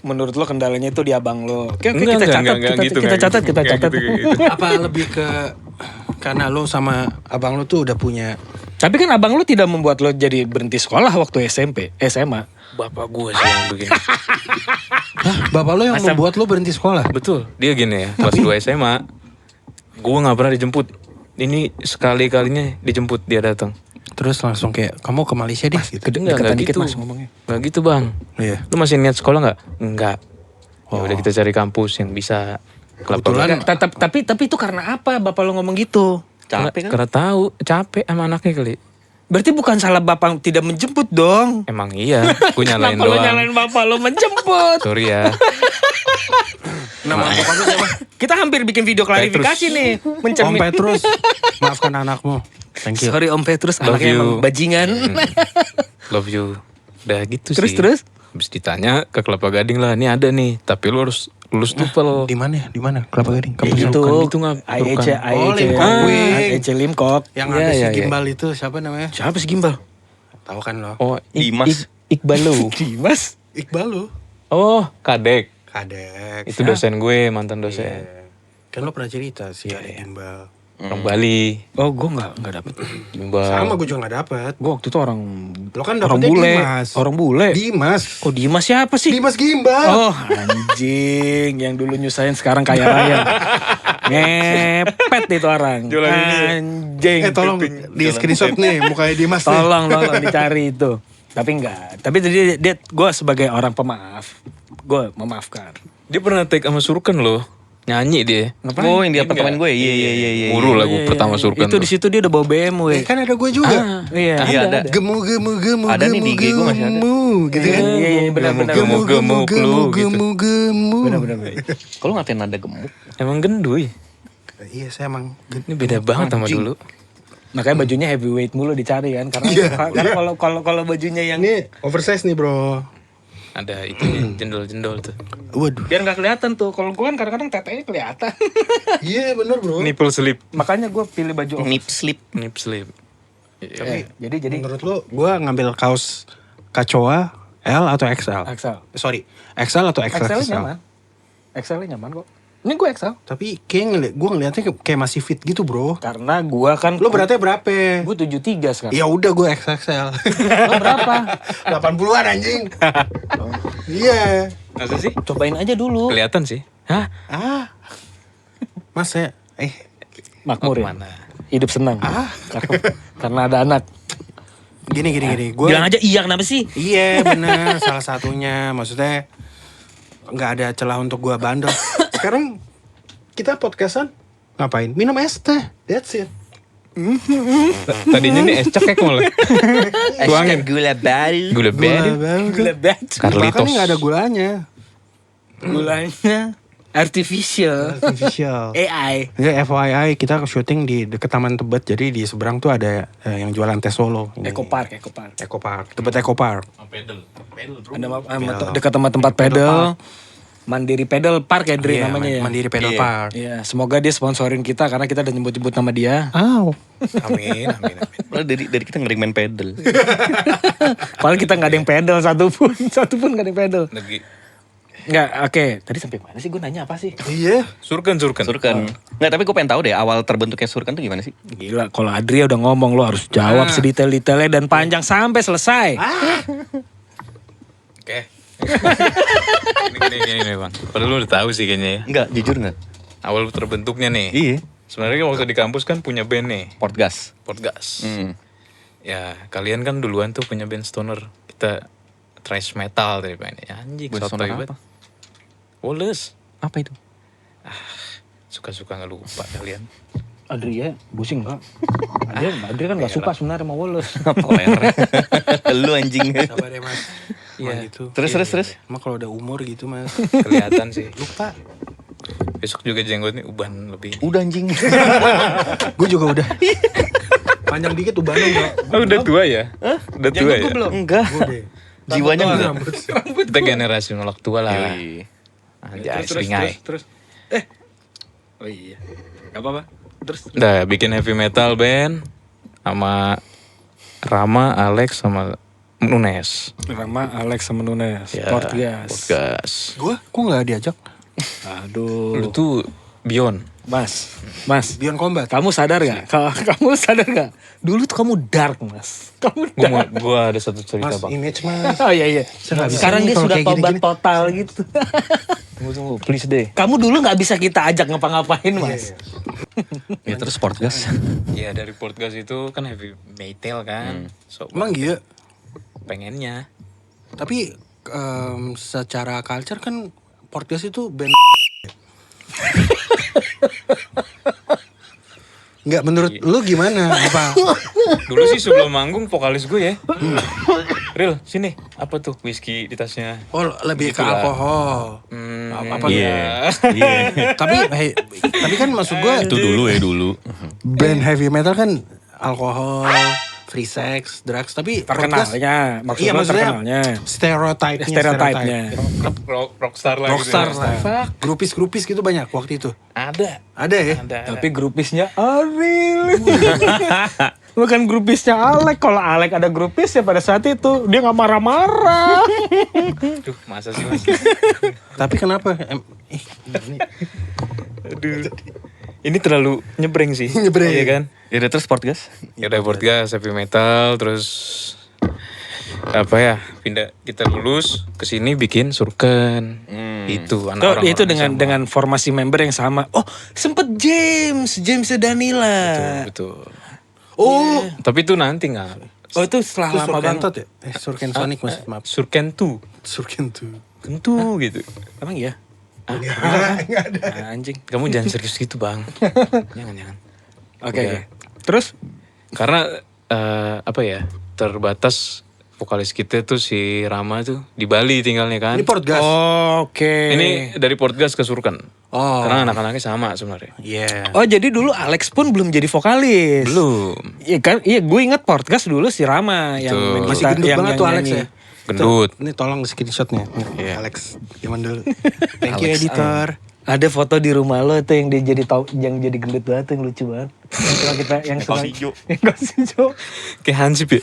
D: menurut lo kendalanya itu di abang lo. Oke,
A: Enggak,
D: kita catat,
A: enggak gitu,
D: kita
A: enggak
D: catat,
A: gitu.
D: kita
A: Enggak
D: catat.
A: gitu, enggak gitu.
B: Apa lebih ke karena lo sama abang lo tuh udah punya.
D: Tapi kan abang lo tidak membuat lo jadi berhenti sekolah waktu SMP, SMA.
A: Bapak gue sih yang begini.
B: Hah, bapak lo yang membuat lo berhenti sekolah?
A: Betul. Dia gini ya, kelas 2 SMA. Gue gak pernah dijemput. Ini sekali-kalinya dijemput dia datang.
B: Terus langsung kayak kamu ke Malaysia deh. Gitu.
D: Deketan dikit,
A: gitu.
D: Mas, ngomongnya.
A: Gak gitu bang.
B: Iya.
A: Lu masih niat sekolah gak? Enggak. Ya udah kita cari kampus yang bisa.
B: Kebetulan-
D: Tapi itu karena apa bapak lo ngomong gitu?
C: Capek kan?
A: Karena tahu capek sama anaknya kali.
D: Berarti bukan salah bapak tidak menjemput dong.
A: Emang iya, gue nyalain
D: Kenapa lo
A: doang.
D: nyalain bapak lo menjemput?
A: Sorry ya.
B: Nama bapak lo siapa?
D: Kita hampir bikin video klarifikasi nih.
B: Om
D: Mencermin.
B: Petrus. Maafkan anakmu. Thank you.
D: Sorry Om Petrus,
A: Love
D: anaknya
A: you.
D: emang bajingan.
A: Love you. Udah gitu
D: Terus,
A: sih.
D: terus?
A: Habis ditanya ke Kelapa Gading lah, ini ada nih, tapi lu harus lulus TOEFL.
B: Di mana? Di mana? Kelapa Gading. Kamu
D: Itu
A: Bukan, itu nggak,
D: IEC,
A: bukan.
B: Oh,
D: IEC,
B: Limkok Wing.
D: IEC Limkok.
B: Yang
A: Iya,
B: ada si
A: iya, iya.
B: gimbal itu siapa namanya?
D: Siapa sih gimbal?
B: Tahu kan lo?
A: Oh,
C: Dimas.
A: Iqbal lu.
D: Dimas.
B: Iqbal lo.
A: Oh, Kadek.
B: Kadek.
A: Itu dosen gue, mantan dosen.
B: Iya. Kan lo pernah cerita sih ada gimbal.
A: Orang Bali.
D: Oh, gue nggak dapet.
A: Gimbal.
B: Sama gue juga gak dapet.
D: Gue waktu itu orang
B: Lo kan
D: orang
B: dapetnya
D: bule.
B: Dimas.
D: Orang bule.
B: Dimas.
D: Oh, Dimas siapa sih?
B: Dimas gimbal.
D: Oh, anjing, yang dulu nyusahin sekarang kaya raya. Ngepet itu orang.
A: Jualan ini.
D: Anjing.
B: Tolong di screenshot nih mukanya Dimas nih.
D: Tolong dicari itu. Tapi enggak. Tapi dia gue sebagai orang pemaaf, gue memaafkan.
A: Dia pernah take sama Surken loh. Nyanyi dia.
C: Oh yang di apartemen gue. Iya.
A: Guru lagu pertama Surken
D: Itu
A: tuh.
D: di situ dia udah bawa BMW.
B: Kan ada gue juga.
D: Ah, iya.
C: Iya, ada.
B: Gemu
C: Ada nih di IG gue masih ada.
B: gitu kan.
D: Iya, benar.
B: Gemu.
D: Benar.
C: Kalau ngatain nada gemuk.
A: Emang gendui.
B: Iya saya emang
A: Ini beda banget sama dulu.
D: Makanya bajunya heavyweight mulu dicari kan, karena kalau bajunya yang
B: ini oversize nih bro.
A: Ada itu jendol-jendol tuh.
B: Waduh.
D: biar nggak kelihatan tuh. Kalau gue kan kadang-kadang tetenya kelihatan.
B: Iya bener bro.
A: Nipple slip.
D: Makanya gue pilih baju
C: Nip slip.
A: Nip slip.
B: Tapi
D: jadi
B: menurut lo gue ngambil kaos Kacoa L atau XL?
D: XL.
B: Sorry, XL atau XL?
D: XL nyaman. XL nyaman kok. Ini gue XL.
B: Tapi kayak gue ngeliatnya kayak masih fit gitu bro.
D: Karena gue kan
B: Lo beratnya berapa?
D: gue 73 sekarang.
B: Ya udah gue XXL.
D: Lo berapa?
B: 80-an anjing. Iya.
A: Masa sih?
D: Cobain aja dulu.
A: Kelihatan sih. Hah?
B: Ah. Mas saya
D: Makmur ya.
A: Mana?
D: Hidup senang. Karena ada anak.
B: Gini. Gue
D: Bilang aja iya kenapa sih?
B: iya bener salah satunya. Maksudnya nggak ada celah untuk gue bandel. Sekarang kita podcastan ngapain? Minum es teh. That's it.
A: Tadinya nih es cekek malah. Tuangin.
C: Gula baru.
A: Gula beri.
D: Gula banget.
B: Bahkan
A: Carlitos.
B: nggak ada gulanya.
D: Gulanya artificial.
B: Artificial.
D: AI.
B: Ya, FYI kita syuting di deket Taman Tebet. Jadi di seberang tuh ada yang jualan teh Solo. Ini.
D: Eco Park.
B: Eco Park. Tebet Eco Park.
D: Ada dekat sama tempat pedal. Mandiri Pedal Park ya Dri
B: Iya,
D: namanya ya.
B: Mandiri Pedal
C: Iya.
B: Park.
D: Iya, semoga dia sponsorin kita karena kita udah nyebut-nyebut nama dia.
B: Aw.
A: Amin.
C: Padahal dari kita ngering main pedal.
D: Padahal kita nggak ada yang pedal satupun nggak ada yang pedal.
A: Lagi
D: Nggak, oke. Tadi sampai mana sih? Gue nanya apa sih?
B: Iya.
A: surken.
C: Surkan. Nggak, tapi gue pengen tahu deh awal terbentuknya Surkan tuh gimana sih?
D: Gila, kalau Adria udah ngomong lo harus jawab sedetail-detailnya dan panjang sampai selesai.
A: Oke. Gini bang. Padahal lu udah tahu sih kayaknya ya.
C: Enggak, jujur nggak?
A: Awal terbentuknya nih.
C: Iya.
A: Sebenarnya waktu di kampus kan punya band nih.
C: Portgas.
A: Portgas.
C: Hmm.
A: Ya kalian kan duluan tuh punya band stoner. Kita thrash metal tadi mainnya. Anjing.
C: Band stoner
A: sotoy banget.
C: apa?
A: Wallace.
C: Apa itu?
A: Suka-suka nggak lupa kalian.
D: Adria, pusing nggak? Adria kan nggak suka sebenarnya sama Wallace.
C: Lu anjing.
B: Sabar ya mas.
A: Iya.
B: Gitu.
C: Terus.
B: Emang kalau udah umur gitu mas.
A: Kelihatan sih.
B: Lupa.
A: Besok juga jenggotnya uban lebih.
C: Udah anjing.
B: Gue juga udah. Panjang dikit ubanan gak?
A: Oh, udah tua ya? Udah tua ya?
C: Enggak.
B: Gue deh.
C: Jiwanya enggak.
A: Kita generasi nolak tua lah.
C: Yoi.
A: Anjay, seringai.
D: terus. Oh iya. Gak apa-apa. Terus.
A: Udah bikin heavy metal band sama Rama, Alex sama Nunes.
D: Rama, Alex sama Nunes.
A: Ya,
D: Portgas.
A: Podcast.
B: Gue? Kok gak diajak?
D: Aduh.
A: Lu tuh Beyond.
D: Mas.
B: Beyond Combat.
D: Kamu sadar gak? Kamu sadar gak? Dulu tuh kamu dark, Mas. Kamu dark.
A: Gua ada satu cerita
B: Mas,
A: bang.
B: image mas.
D: Oh iya.
B: Saya nggak bisa
D: Sekarang
B: nih
D: dia
B: kalau
D: sudah
B: kayak
D: tobat
B: gini-gini.
D: total gitu.
A: Tunggu, please deh.
D: Kamu dulu nggak bisa kita ajak ngapa-ngapain, Mas.
C: Ya terus Portgas.
A: Iya dari podcast itu kan heavy metal kan. So
B: Emang iya.
A: pengennya.
B: Tapi secara culture kan Portgas itu band. Enggak, menurut lu gimana? Apa?
A: Dulu sih sebelum manggung vokalis gue ya. Real, sini. Apa tuh? Whisky di tasnya.
B: Oh, lebih ke
A: Gitulah.
B: alkohol. Apa
C: Iya.
B: Tapi kan maksud gue
C: Itu dulu.
B: band heavy metal kan alkohol, free sex, drugs, tapi Portgas-
D: Terkenalnya,
B: iya, maksudnya
D: terkenalnya.
B: stereotipnya.
A: Rockstar lah
B: Rockstar
A: gitu.
B: lah. Grupis gitu banyak waktu itu.
A: Ada.
B: Ada ya?
D: Tapi grupisnya Ariel. Bukan grupisnya Alek. Kalau Alek ada grupis ya pada saat itu dia nggak marah-marah.
A: Duh, masa sih mas?
B: Tapi kenapa?
A: Aduh. Ini terlalu nyebreng sih.
B: Nyebreng.
A: Iya kan?
C: Ya udah terus Portgas.
A: Ya udah podcast heavy metal terus apa ya pindah kita lulus ke sini bikin surken itu anak
D: Tuh,
A: orang
D: itu dengan formasi member yang sama. Oh, sempet James Danila.
A: betul.
B: Oh,
A: Tapi itu nanti nggak
D: Oh, itu setelah
B: itu
D: lama
B: Surken
D: banget.
B: Tot ya? Surken Sonic mas, maaf.
A: surken tuh
B: Surken tuh.
A: kentu gitu.
D: Emang iya?
B: Enggak ada.
D: Ah, anjing.
A: Kamu jangan serius gitu bang. jangan.
D: Oke.
A: Udah.
D: Terus?
A: Karena apa ya terbatas vokalis kita tuh si Rama tuh di Bali tinggalnya kan.
B: Ini Portgas.
D: Oke.
A: Ini dari Portgas ke Surken.
B: Oh.
A: Karena anak-anaknya sama sebenarnya.
B: Iya.
D: Oh, jadi dulu Alex pun belum jadi vokalis.
A: Belum.
D: Iya kan? Iya, gue ingat podcast dulu si Rama yang
A: Betul.
D: main
B: Masih
D: gitar-
B: gendut
D: yang
B: banget tuh Alex
D: nyanyi.
B: ya.
A: Gendut.
B: Tuh, ini tolong screenshotnya.
A: Iya.
B: Alex zaman dulu. Thank you editor.
D: Ada foto di rumah lo tuh yang dia jadi yang jadi gendut banget tuh, yang lucu banget. Yang suka kita yang suka yang kaos hijau.
A: Kayak Hansip ya.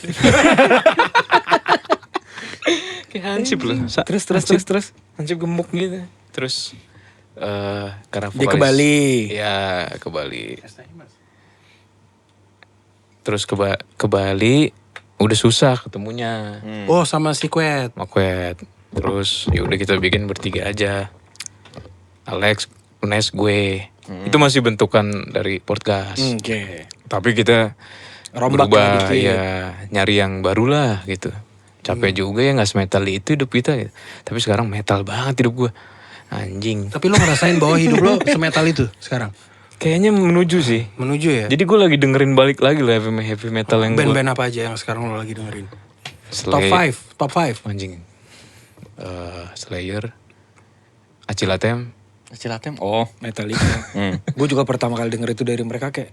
A: Kayak Hansip loh.
D: Terus.
A: Hansip gemuk gitu. Terus karena
D: Dia ke Bali.
A: Ya ke Bali. Terus ke Bali udah susah ketemunya.
B: Oh, sama si Quet.
A: Makwet. Terus ya udah kita bikin bertiga aja. Alex, Nunes, gue. Itu masih bentukan dari podcast.
D: Oke.
A: Tapi kita
D: Rombak
A: berubah,
D: lah dikit.
A: ya nyari yang baru lah gitu. Capek juga ya nggak semetal itu hidup kita gitu. Tapi sekarang metal banget hidup gue. Anjing.
B: Tapi lo ngerasain bahwa hidup lo semetal itu sekarang?
A: Kayaknya menuju sih.
B: Menuju ya?
A: Jadi gue lagi dengerin balik lagi lah heavy metal yang gue.
B: Band-band apa aja yang sekarang lo lagi dengerin?
A: Slayer.
B: Top 5.
A: Anjing. Slayer, Acilatem.
C: Cilatem. Oh.
D: Metallica. Gue juga pertama kali denger itu dari mereka kayak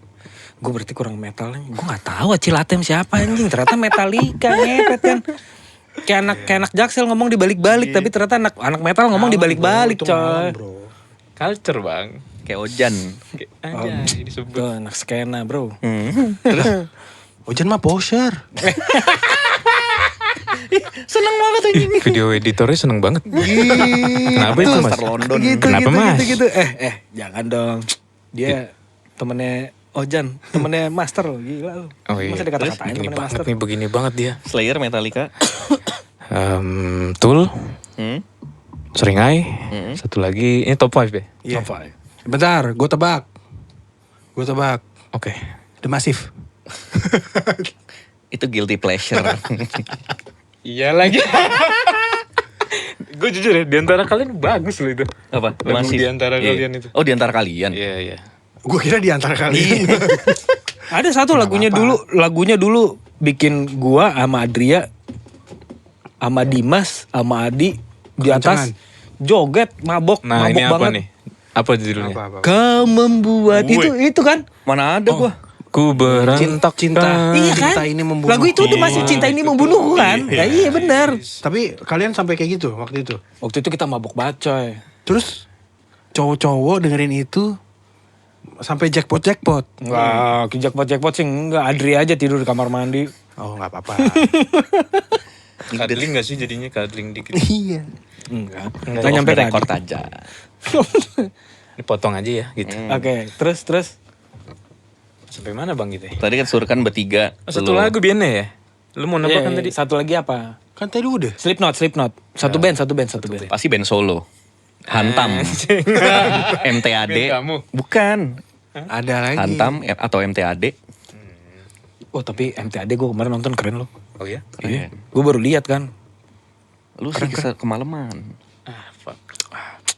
D: gue berarti kurang metal nih. Gue nggak tahu Cilatem siapa anjing. Ternyata Metallica ngepet kan. Kayak anak Jaksel ngomong dibalik-balik, tapi ternyata anak metal ngomong dibalik-balik, coy.
A: Culture bang.
C: Kayak Ojan.
A: Anjay disebut.
D: Tuh, anak skena, bro.
B: Ojan mah poser.
C: Seneng banget anjing.
A: Video editornya seneng banget. Kenapa itu mas?
C: Star London.
A: Kenapa mas?
D: Gitu. Jangan dong. Dia temennya Ojan, temennya Master lo, gila lo.
A: Oh iya.
D: Masa dikata-katain
A: Begini
D: temennya
A: banget
D: Master?
A: nih, begini banget dia.
C: Slayer, Metallica.
A: Tool,
C: Hmm?
A: Seringai, satu lagi ini top 5 ya.
B: Iya.
D: Top five.
B: Bentar, gue tebak.
A: Oke.
B: The Massive.
C: Itu guilty pleasure.
A: Iya lagi. Gue jujur ya, di antara kalian bagus loh itu.
C: Apa?
A: Lagu di antara
C: Iya.
A: kalian itu.
C: Oh, di antara kalian.
A: Iya iya.
B: Gue kira di antara kalian.
D: Ada satu lagunya dulu bikin gua sama Adria sama Dimas sama Adi di atas joget mabok
A: Nah
D: mabok
A: ini apa
D: banget.
A: nih? Apa judulnya?
D: Kau membuat itu kan?
C: Mana ada gua?
A: Ku berantak
B: Cinta.
D: Iya kan?
B: Cinta ini membunuh.
D: Lagu itu tuh masih cinta ini membunuh kan? Ya iya benar.
B: Tapi kalian sampai kayak gitu waktu itu.
D: Waktu itu kita mabok banget coy.
B: Terus cowok-cowok dengerin itu sampai jackpot.
D: Enggak, jackpot sih enggak. Adri aja tidur di kamar mandi.
B: Oh nggak apa-apa.
A: Cuddling gak sih jadinya cuddling dikit?
B: Iya.
D: Enggak.
C: Off
D: Enggak nyampe
C: the
D: tadi.
C: record aja.
A: Ini potong aja ya gitu.
D: Oke, terus
A: Sampai mana bang gitu ya?
C: Tadi kan Surkan bertiga.
A: Satu
C: Lu-
A: lagu biarnya ya? Lu mau nembak kan
D: Iya,
A: tadi?
D: satu lagi apa?
B: Kan tadi udah.
D: Slipknot. Satu band.
C: Pasti band solo. Hantam. MTAD.
A: Band kamu.
C: Bukan.
B: Ada lagi.
C: Hantam atau MTAD.
D: Oh tapi MTAD gue kemarin nonton keren loh.
A: Oh ya?
C: Iya.
D: Gue baru lihat kan.
C: Lu sih kemalaman.
A: Ah fuck.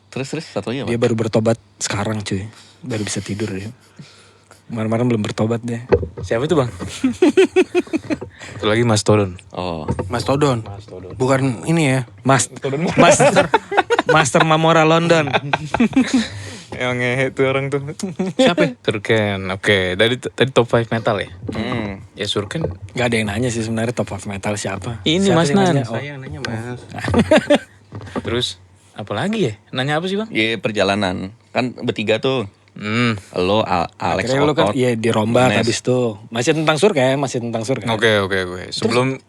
C: Terus satu lagi apa?
D: Dia baru bertobat sekarang cuy. Baru bisa tidur dia. Kemarin-kemarin belum bertobat deh.
A: Siapa itu bang? Satu lagi Mas Todon.
C: Oh.
B: Mas Todon. Bukan ini ya.
D: Master Mamora London.
A: Yang ngehe tuh orang tuh.
B: Siapa?
A: Surken. Oke, tadi top 5 metal ya? Ya Surken.
D: Gak ada yang nanya sih sebenarnya top of metal siapa.
A: Ini
D: Siapa
A: Mas
D: sih yang
A: Nan.
D: nanya? Oh.
B: Saya yang nanya Mas.
A: Terus apa lagi ya? Nanya apa sih bang?
C: Ya perjalanan. Kan bertiga tuh. Lo Alex
D: Akhirnya lu kan
C: Otot.
D: iya dirombak
C: Nes.
D: habis tuh. Masih tentang Surken, masih tentang Surken.
A: Oke.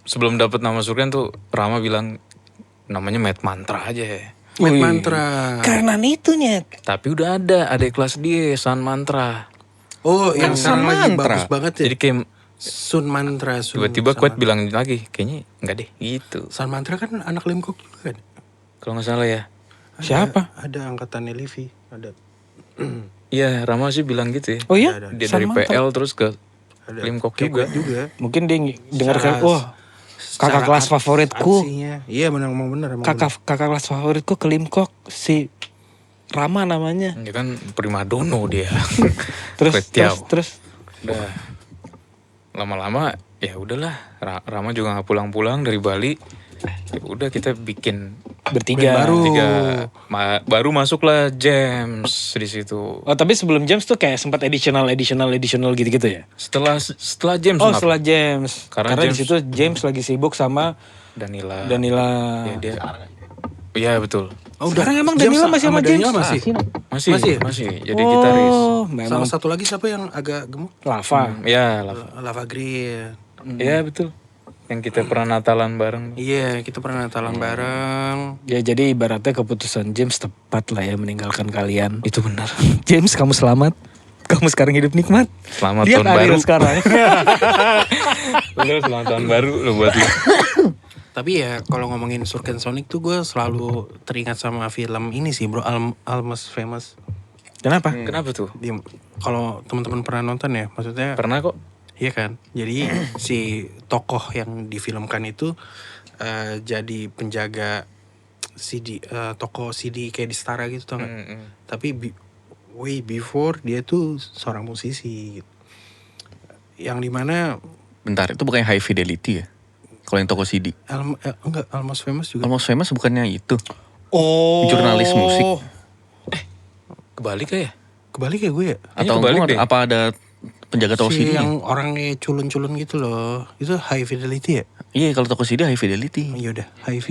A: Sebelum dapat nama Surken tuh Rama bilang namanya Matt Mantra aja ya.
B: Matt
D: Wih.
B: Mantra.
D: Karena itunya.
A: Tapi udah ada adik kelas dia San Mantra.
B: Oh, yang
C: Sun
B: sekarang lagi
C: Mantra.
B: bagus banget ya.
A: Jadi kayak
B: Sun Mantra.
A: tiba-tiba Kuat bilang lagi kayaknya enggak deh gitu.
B: Sun Mantra kan anak Lim Cook juga kan?
A: Kalau nggak salah ya.
D: Siapa?
B: Ada angkatannya Livi. Ada.
A: Iya Rama sih bilang gitu ya.
D: Oh iya?
A: Dia
D: San
A: dari
D: Mantra.
A: PL terus ke
B: Ada.
A: Lim Kok
B: Kayak
A: juga.
B: gue.
D: Mungkin dia dengar kan,
B: Secara-
D: wah kakak
B: secara
D: kelas favoritku.
B: Aksinya. Iya emang bener.
D: Kakak kelas favoritku ke Limkok si Rama namanya.
A: Dia kan primadono dia.
D: Terus
A: Kwetiau.
D: terus
A: Udah lama-lama ya udahlah Rama juga nggak pulang-pulang dari Bali. Ya udah kita bikin
D: bertiga.
B: Band baru.
A: baru masuklah James di situ.
D: Oh tapi sebelum James tuh kayak sempat additional gitu-gitu ya.
A: Setelah James
D: Oh
A: kenapa?
D: setelah James.
A: Karena
D: Karena di
A: James-
D: situ James lagi sibuk sama
A: Danila.
D: Danila.
A: Ya, dia. Iya betul.
B: Oh,
D: Sekarang emang
B: James
D: Danila masih sama
B: Danila
D: James?
B: masih.
A: Masih. Jadi gitaris.
D: Oh, memang
B: Sama satu lagi siapa yang agak gemuk?
D: lava.
A: Ya,
B: Lava Grill.
A: Iya betul. Yang kita pernah Natalan bareng.
B: Iya, kita pernah Natalan bareng.
D: Ya jadi ibaratnya keputusan James tepat lah ya meninggalkan kalian.
A: Itu benar.
D: James kamu selamat. Kamu sekarang hidup nikmat.
A: Selamat
D: Lihat
A: tahun
D: Ariel
A: baru.
D: sekarang.
A: Lu selamat tahun baru lu buat lu.
B: Tapi ya kalau ngomongin Surken Sonic tuh gue selalu teringat sama film ini sih bro, Almost Famous.
D: Kenapa?
A: Kenapa tuh?
B: Kalau teman-teman pernah nonton ya, maksudnya
A: Pernah kok.
B: Iya kan? Jadi si tokoh yang difilmkan itu jadi penjaga CD, toko CD kayak di Setara gitu tau gak? Tapi way before dia tuh seorang musisi gitu. Yang dimana
C: Bentar, itu bukannya High Fidelity ya? Kalau yang toko CD.
B: enggak, Almost Famous juga.
C: Almost Famous bukannya itu.
D: Oh.
C: Jurnalis musik.
A: Kebalik ya?
B: Kebalik ya gue ya?
C: Atau
A: kebalik
C: enggak,
A: deh.
C: apa ada penjaga toko
B: Si
C: CD?
B: yang orangnya culun-culun gitu loh. Itu High Fidelity ya?
C: Iya, kalau toko CD High Fidelity.
B: Iya udah, High V.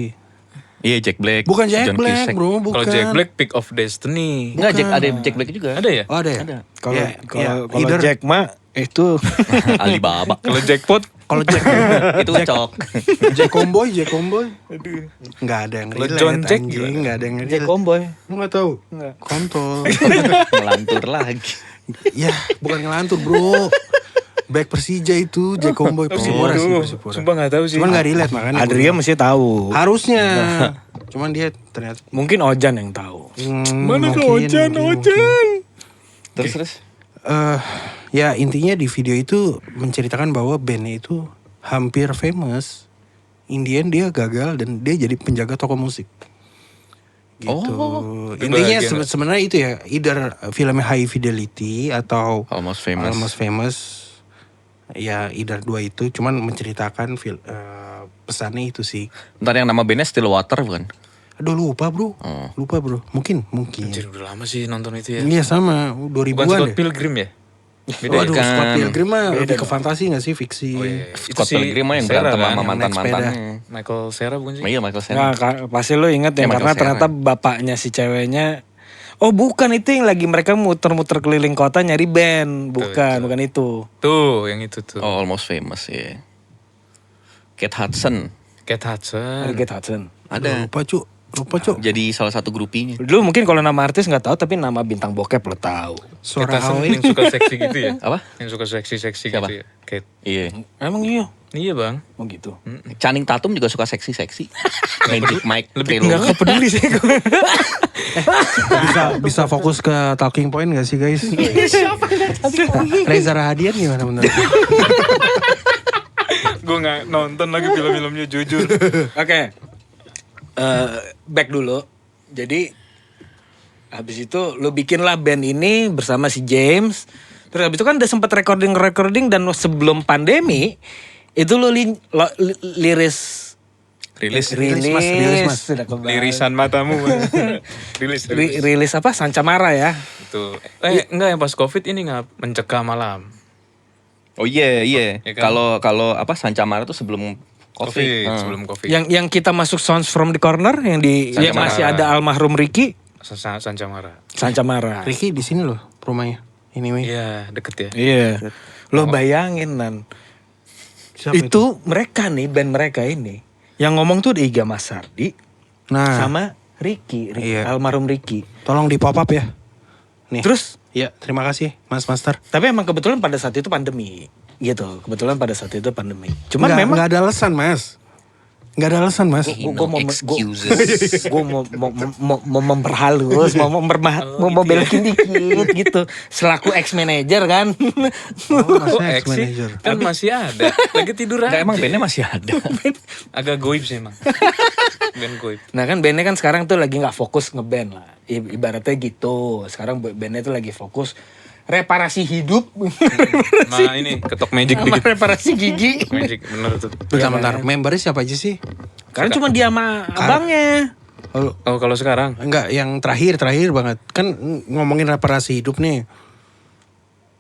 C: Iya, Jack Black.
B: Bukan Jack
C: John
B: Black,
C: Cusack.
B: bro, bukan.
A: Kalau Jack Black Pick of Destiny.
C: Enggak, ada Jack Black juga.
A: Ada ya?
B: Oh, ada ya?
C: Ada.
D: Kalau
B: Ya,
D: kalau
B: either-
D: Jack Ma itu
C: Alibaba.
A: Kalau Jackpot
B: Kalau Jack
C: Itu cok.
B: Jack Comboy. Nggak ada yang
A: Kalau
B: relate,
A: John Jack
B: anjing.
A: gimana?
B: Nggak ada yang relate.
D: Jack Comboy.
B: Lu nggak tahu?
D: Nggak.
B: Kontol.
C: Melantur lagi.
B: Ya, bukan ngelantur bro. Back Persija itu Jack Comboy. Persipura sih,
A: Aduh,
B: Persipura.
A: sumpah gak tahu sih.
B: Cuman nggak relate makanya.
D: Adria mesti tahu.
B: Harusnya. Cuman dia ternyata.
D: Mungkin Ojan yang tahu.
A: Mana tuh
B: mungkin.
C: Terus.
B: Ya intinya di video itu menceritakan bahwa bandnya itu hampir famous. Indian dia gagal dan dia jadi penjaga toko musik. Gitu.
C: Oh,
B: Intinya
A: bagian.
B: sebenarnya itu ya, either filmnya High Fidelity atau
C: Almost Famous.
B: Almost Famous. Ya either dua itu, cuman menceritakan pesannya itu sih.
C: Bentar, yang nama bandnya Stillwater bukan?
B: Aduh lupa bro,
C: Oh.
B: lupa bro. Mungkin.
A: Anjir udah lama sih nonton itu ya.
B: Iya sama,
A: Bukan
B: 2000-an
A: Scott
B: deh.
A: Pilgrim ya?
B: Waduh,
C: Bukan.
B: Scott Pilgrim mah lebih ke fantasi gak sih, fiksi.
A: Oh iya.
C: Scott Pilgrim mah yang
A: Cera
C: berantem
A: kan?
C: sama
B: yang naik
C: mantan-mantannya.
A: Michael Cera bukan sih?
C: Iya, Michael Cera.
D: Nah, pasti lo inget ya,
C: Ya, Michael
D: karena
C: Cera.
D: ternyata bapaknya si ceweknya. Oh bukan, itu yang lagi mereka muter-muter keliling kota nyari band. Bukan, bukan itu.
A: Tuh, yang itu tuh.
C: Oh, Almost Famous ya. Kate Hudson
A: Kate Hudson.
D: Ada Kate Hudson.
C: ada.
B: Lupa cuk.
C: Jadi salah satu grupinya.
D: Dulu mungkin kalau nama artis nggak tahu, tapi nama bintang bokep lo tahu.
A: Kate
B: Suara
A: Hudson
B: Hawaii.
A: yang suka seksi gitu ya?
C: Apa?
A: Yang suka seksi-seksi
C: Siapa?
A: gitu ya? Kate.
C: Iya.
D: Emang iya?
A: Iya bang.
D: Oh gitu.
C: Channing Tatum juga suka seksi-seksi. Magic Mike
D: Nggak peduli sih gue.
B: bisa fokus ke talking point gak sih guys? Reza Rahadian gimana menurut?
A: Gue gak nonton lagi film-filmnya jujur.
D: Oke. Back dulu. Jadi habis itu lo bikinlah band ini bersama si James. Terus habis itu kan udah sempet recording dan sebelum pandemi itu lo liris
C: rilis.
B: rilis, Mas.
D: Sudah kebal.
A: Lirisan matamu. rilis.
D: Rilis apa? Sancamara ya.
A: Itu. Enggak yang pas Covid ini nggak mencekam malam.
C: Oh iya.
A: Ya kan?
C: Kalau apa Sancamara tuh sebelum Covid.
A: Sebelum Covid.
D: Yang kita masuk Sounds from the Corner yang di yang
A: Sancamara.
D: masih ada almarhum Ricky
A: Sancamara.
D: Sancamara.
B: Ricky di sini loh rumahnya. Ini weh.
A: Iya, deket ya.
D: Iya. Lo bayangin Nan.
B: Siapa
D: Itu mereka nih, band mereka ini. Yang ngomong tuh Iga Masardi
B: Nah,
D: sama Ricky,
B: Iya.
D: almarhum Ricky.
B: tolong di pop up ya. Nih.
D: Terus
B: Ya, terima kasih Mas Master.
D: tapi emang kebetulan pada saat itu pandemi. Gitu. Kebetulan pada saat itu pandemi. Cuman
B: Nggak-
D: memang
B: nggak ada alasan Mas. Nggak ada alasan Mas.
D: Gue mau
C: excuses.
D: gue mau memperhalus, mau membelekin dikit gitu. Selaku ex manager kan.
B: Oh,
A: Kok
B: Mas
A: ex sih?
B: manager.
A: Kan masih ada. Lagi tidur aja.
C: Enggak, emang bandnya masih ada.
A: Agak goib sih emang. Band goib.
D: Nah kan bandnya kan sekarang tuh lagi nggak fokus ngeband lah. Ibaratnya gitu. Sekarang bandnya tuh lagi fokus reparasi hidup.
A: Nah ini ketok magic
D: Sama
A: dikit.
D: reparasi gigi.
A: Magic bener tuh.
B: Bentar-bentar, membernya siapa aja sih?
D: Karena cuma dia sama abangnya.
A: Oh kalau sekarang
B: Enggak, yang terakhir banget. Kan ngomongin reparasi hidup nih.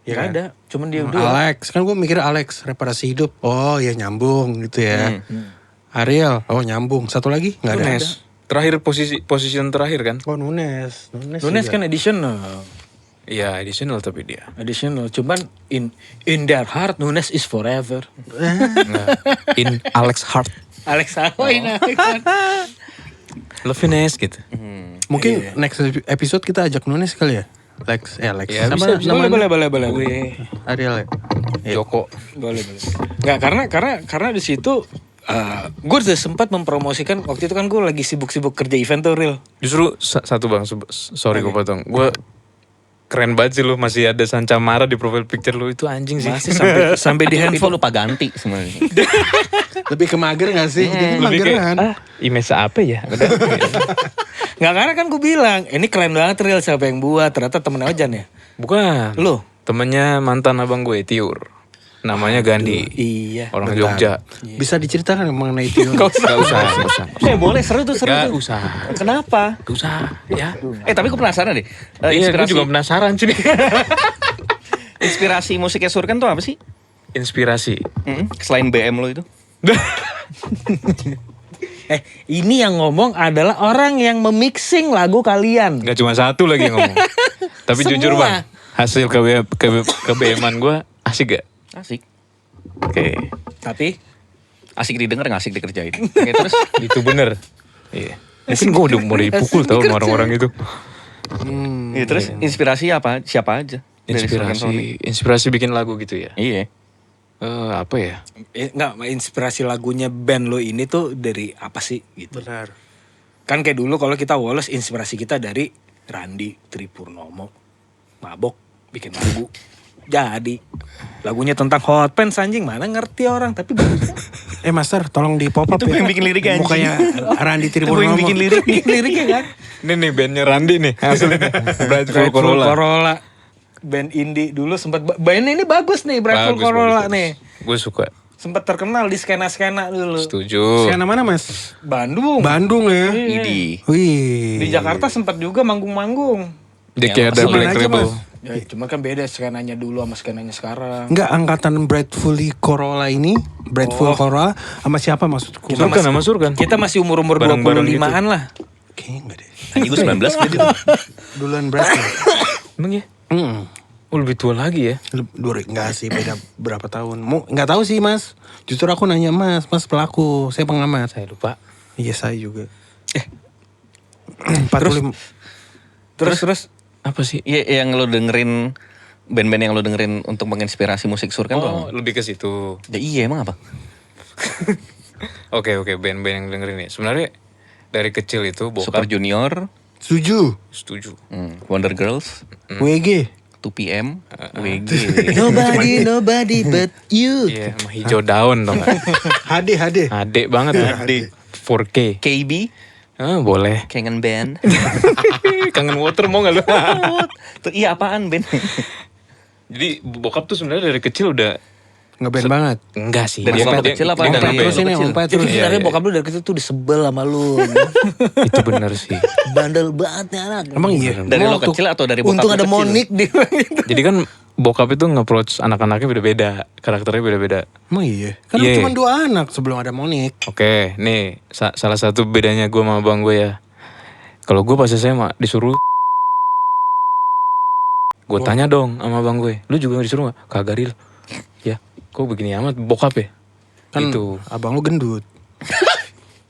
D: Ya
B: kan?
D: ada, cuman dia udah.
B: Alex, kan gue mikir Alex reparasi hidup. Oh ya nyambung gitu ya. Ariel, oh nyambung. Satu lagi nggak ada.
A: Nunes. Terakhir position terakhir kan?
B: Oh Nunes.
D: Nunes
B: juga.
D: kan additional.
A: Iya additional tapi dia.
D: Additional, cuman in their heart Nunes is forever.
A: Nggak. In Alex Hart.
D: Alex Havoy
A: Lovines gitu.
B: Mungkin next episode kita ajak Nunes kali ya. Lex, Alex.
A: Ya,
B: Sama
A: bisa.
B: namanya?
D: boleh.
B: Ariel ya.
A: Joko.
D: Boleh. Nggak, karena di situ gue udah sempat mempromosikan waktu itu kan gue lagi sibuk-sibuk kerja event tuh real.
A: Justru satu bang, sorry gue potong. Gue keren banget sih lu, masih ada Sanca Mara di profile picture lu, itu anjing sih.
D: Masih sampai di
C: Tapi itu
D: handphone.
C: lupa ganti sebenarnya.
B: Lebih ke mager gak sih? Jadi
A: Lebih
B: mageran.
A: kayak image apa ya? Udah.
D: Nggak, karena kan gue bilang, ini keren banget Ril, siapa yang buat? Ternyata temen Ojan ya.
A: Bukan.
D: Lu?
A: Temennya mantan abang gue, Tiur. Namanya Gandhi.
D: Iya.
A: Orang Jogja.
B: Bisa diceritakan mengenai itu?
A: Gak usah.
C: Boleh, seru tuh, seru
A: Gak
C: tuh.
A: usah.
C: Kenapa?
A: Gak usah. Ya.
C: Tapi gue penasaran deh.
A: Iya, gue
C: Inspirasi,
A: juga penasaran sih.
C: inspirasi musiknya Surkan tuh apa sih?
A: Inspirasi.
C: Selain BM lo itu?
D: Ini yang ngomong adalah orang yang memixing lagu kalian.
A: Gak cuma satu lagi yang ngomong. Tapi
D: Semua.
A: jujur bang, hasil KBM-an gue asik gak?
C: Asik.
A: Oke.
D: Tapi
C: Asik didengar gak asik dikerjain. Oke, terus?
A: Itu bener. Iya. Mungkin gue udah mau dipukul tau sama orang-orang itu.
C: Iya, terus inspirasi apa? Siapa aja? Dari Surkan Sony?
A: Inspirasi bikin lagu gitu ya.
C: Iya.
A: Apa ya?
D: enggak, inspirasi lagunya band lo ini tuh dari apa sih gitu.
B: Benar.
D: Kan kayak dulu kalau kita Woles, inspirasi kita dari Randi Tripurnomo. Mabok bikin lagu. Jadi lagunya tentang hot pants, anjing, mana ngerti orang, tapi bagus.
B: Master, tolong di pop up
C: Itu
B: ya.
C: yang bikin lirik anjing.
B: Mukanya Randi
C: Itu yang
B: Tripurnomo.
C: bikin lirik.
D: Liriknya kan.
A: Ini bandnya Randi nih. Brightful
D: Brightful
A: Corolla.
D: Corolla. Band indie dulu sempat, band ini bagus nih, Brightful Corolla nih.
A: Gue suka.
D: Sempat terkenal di skena-skena dulu.
A: Setuju.
B: Siapa mana mas?
D: Bandung.
B: Bandung ya.
C: Idi.
B: Wih.
D: Di Jakarta sempat juga manggung-manggung.
A: Dia kayak ada
B: Gimana
A: Black
B: aja,
A: Rebel.
B: Mas?
D: Ya, cuma kan beda skenanya dulu sama skenanya sekarang.
B: Enggak, angkatan Brightfully Corolla ini, Brightful Corolla sama siapa maksudku?
A: Surkan sama Surkan.
D: Kita masih umur-umur
A: Bareng-bareng
D: 25-an lah.
B: Kayaknya enggak deh.
C: Anjing gue 19 gitu.
B: Duluan Brightful.
A: Emang ya? Oh lebih tua lagi ya?
B: Enggak sih, beda berapa tahun. Enggak tahu sih mas. Justru aku nanya mas pelaku, saya pengamat.
A: Saya lupa.
B: Iya saya juga. 45.
D: Terus
C: Apa sih? Iya, yang lo dengerin, band-band yang lo dengerin untuk menginspirasi musik Surkan tuh
A: Oh
C: apa?
A: lebih ke situ.
C: Ya iya, emang apa?
A: Oke band-band yang dengerin nih. Sebenarnya dari kecil itu
C: Super
A: bokap
C: Junior,
B: Setuju.
A: setuju.
C: Wonder Girls,
B: WG.
C: 2PM, WG,
D: nobody but you.
A: Iya sama hijau daun tau gak?
B: HD.
A: Adek banget ya. 4K.
C: KB,
A: Boleh.
C: Kangen Band.
A: Kangen water mau gak lu?
C: Tuh iya apaan band?
A: Jadi bokap tuh sebenarnya dari kecil udah
B: Ngeband banget.
A: enggak sih.
C: Dari waktu kecil apa?
A: dia
C: Dari
A: nggak
B: Terus
A: ngeband.
B: ini
C: kecil.
B: ompa
D: Jadi
B: terus.
D: sebenarnya
A: iya.
D: bokap lu dari kecil tuh disebel sama lu.
A: Itu bener sih.
D: Bandel banget nih anak.
B: Emang iya.
C: Dari
B: Emang
C: lo
B: waktu-
C: kecil atau dari bokap
D: Untung
C: lo
D: ada
C: kecil?
D: Monik di
A: Jadi kan bokap itu nge-approach anak-anaknya beda-beda. Karakternya beda-beda.
B: Emang iya. Kan
A: Iya.
B: cuma 2 anak sebelum ada Monik.
A: Oke, nih salah satu bedanya gue sama abang gue ya. Kalau gue pas SMA disuruh, gue tanya dong sama abang gue, lu juga disuruh gak? Kagak Ril. Ya, kok begini amat bokap ya?
B: Kan
A: Itu.
B: abang lu gendut.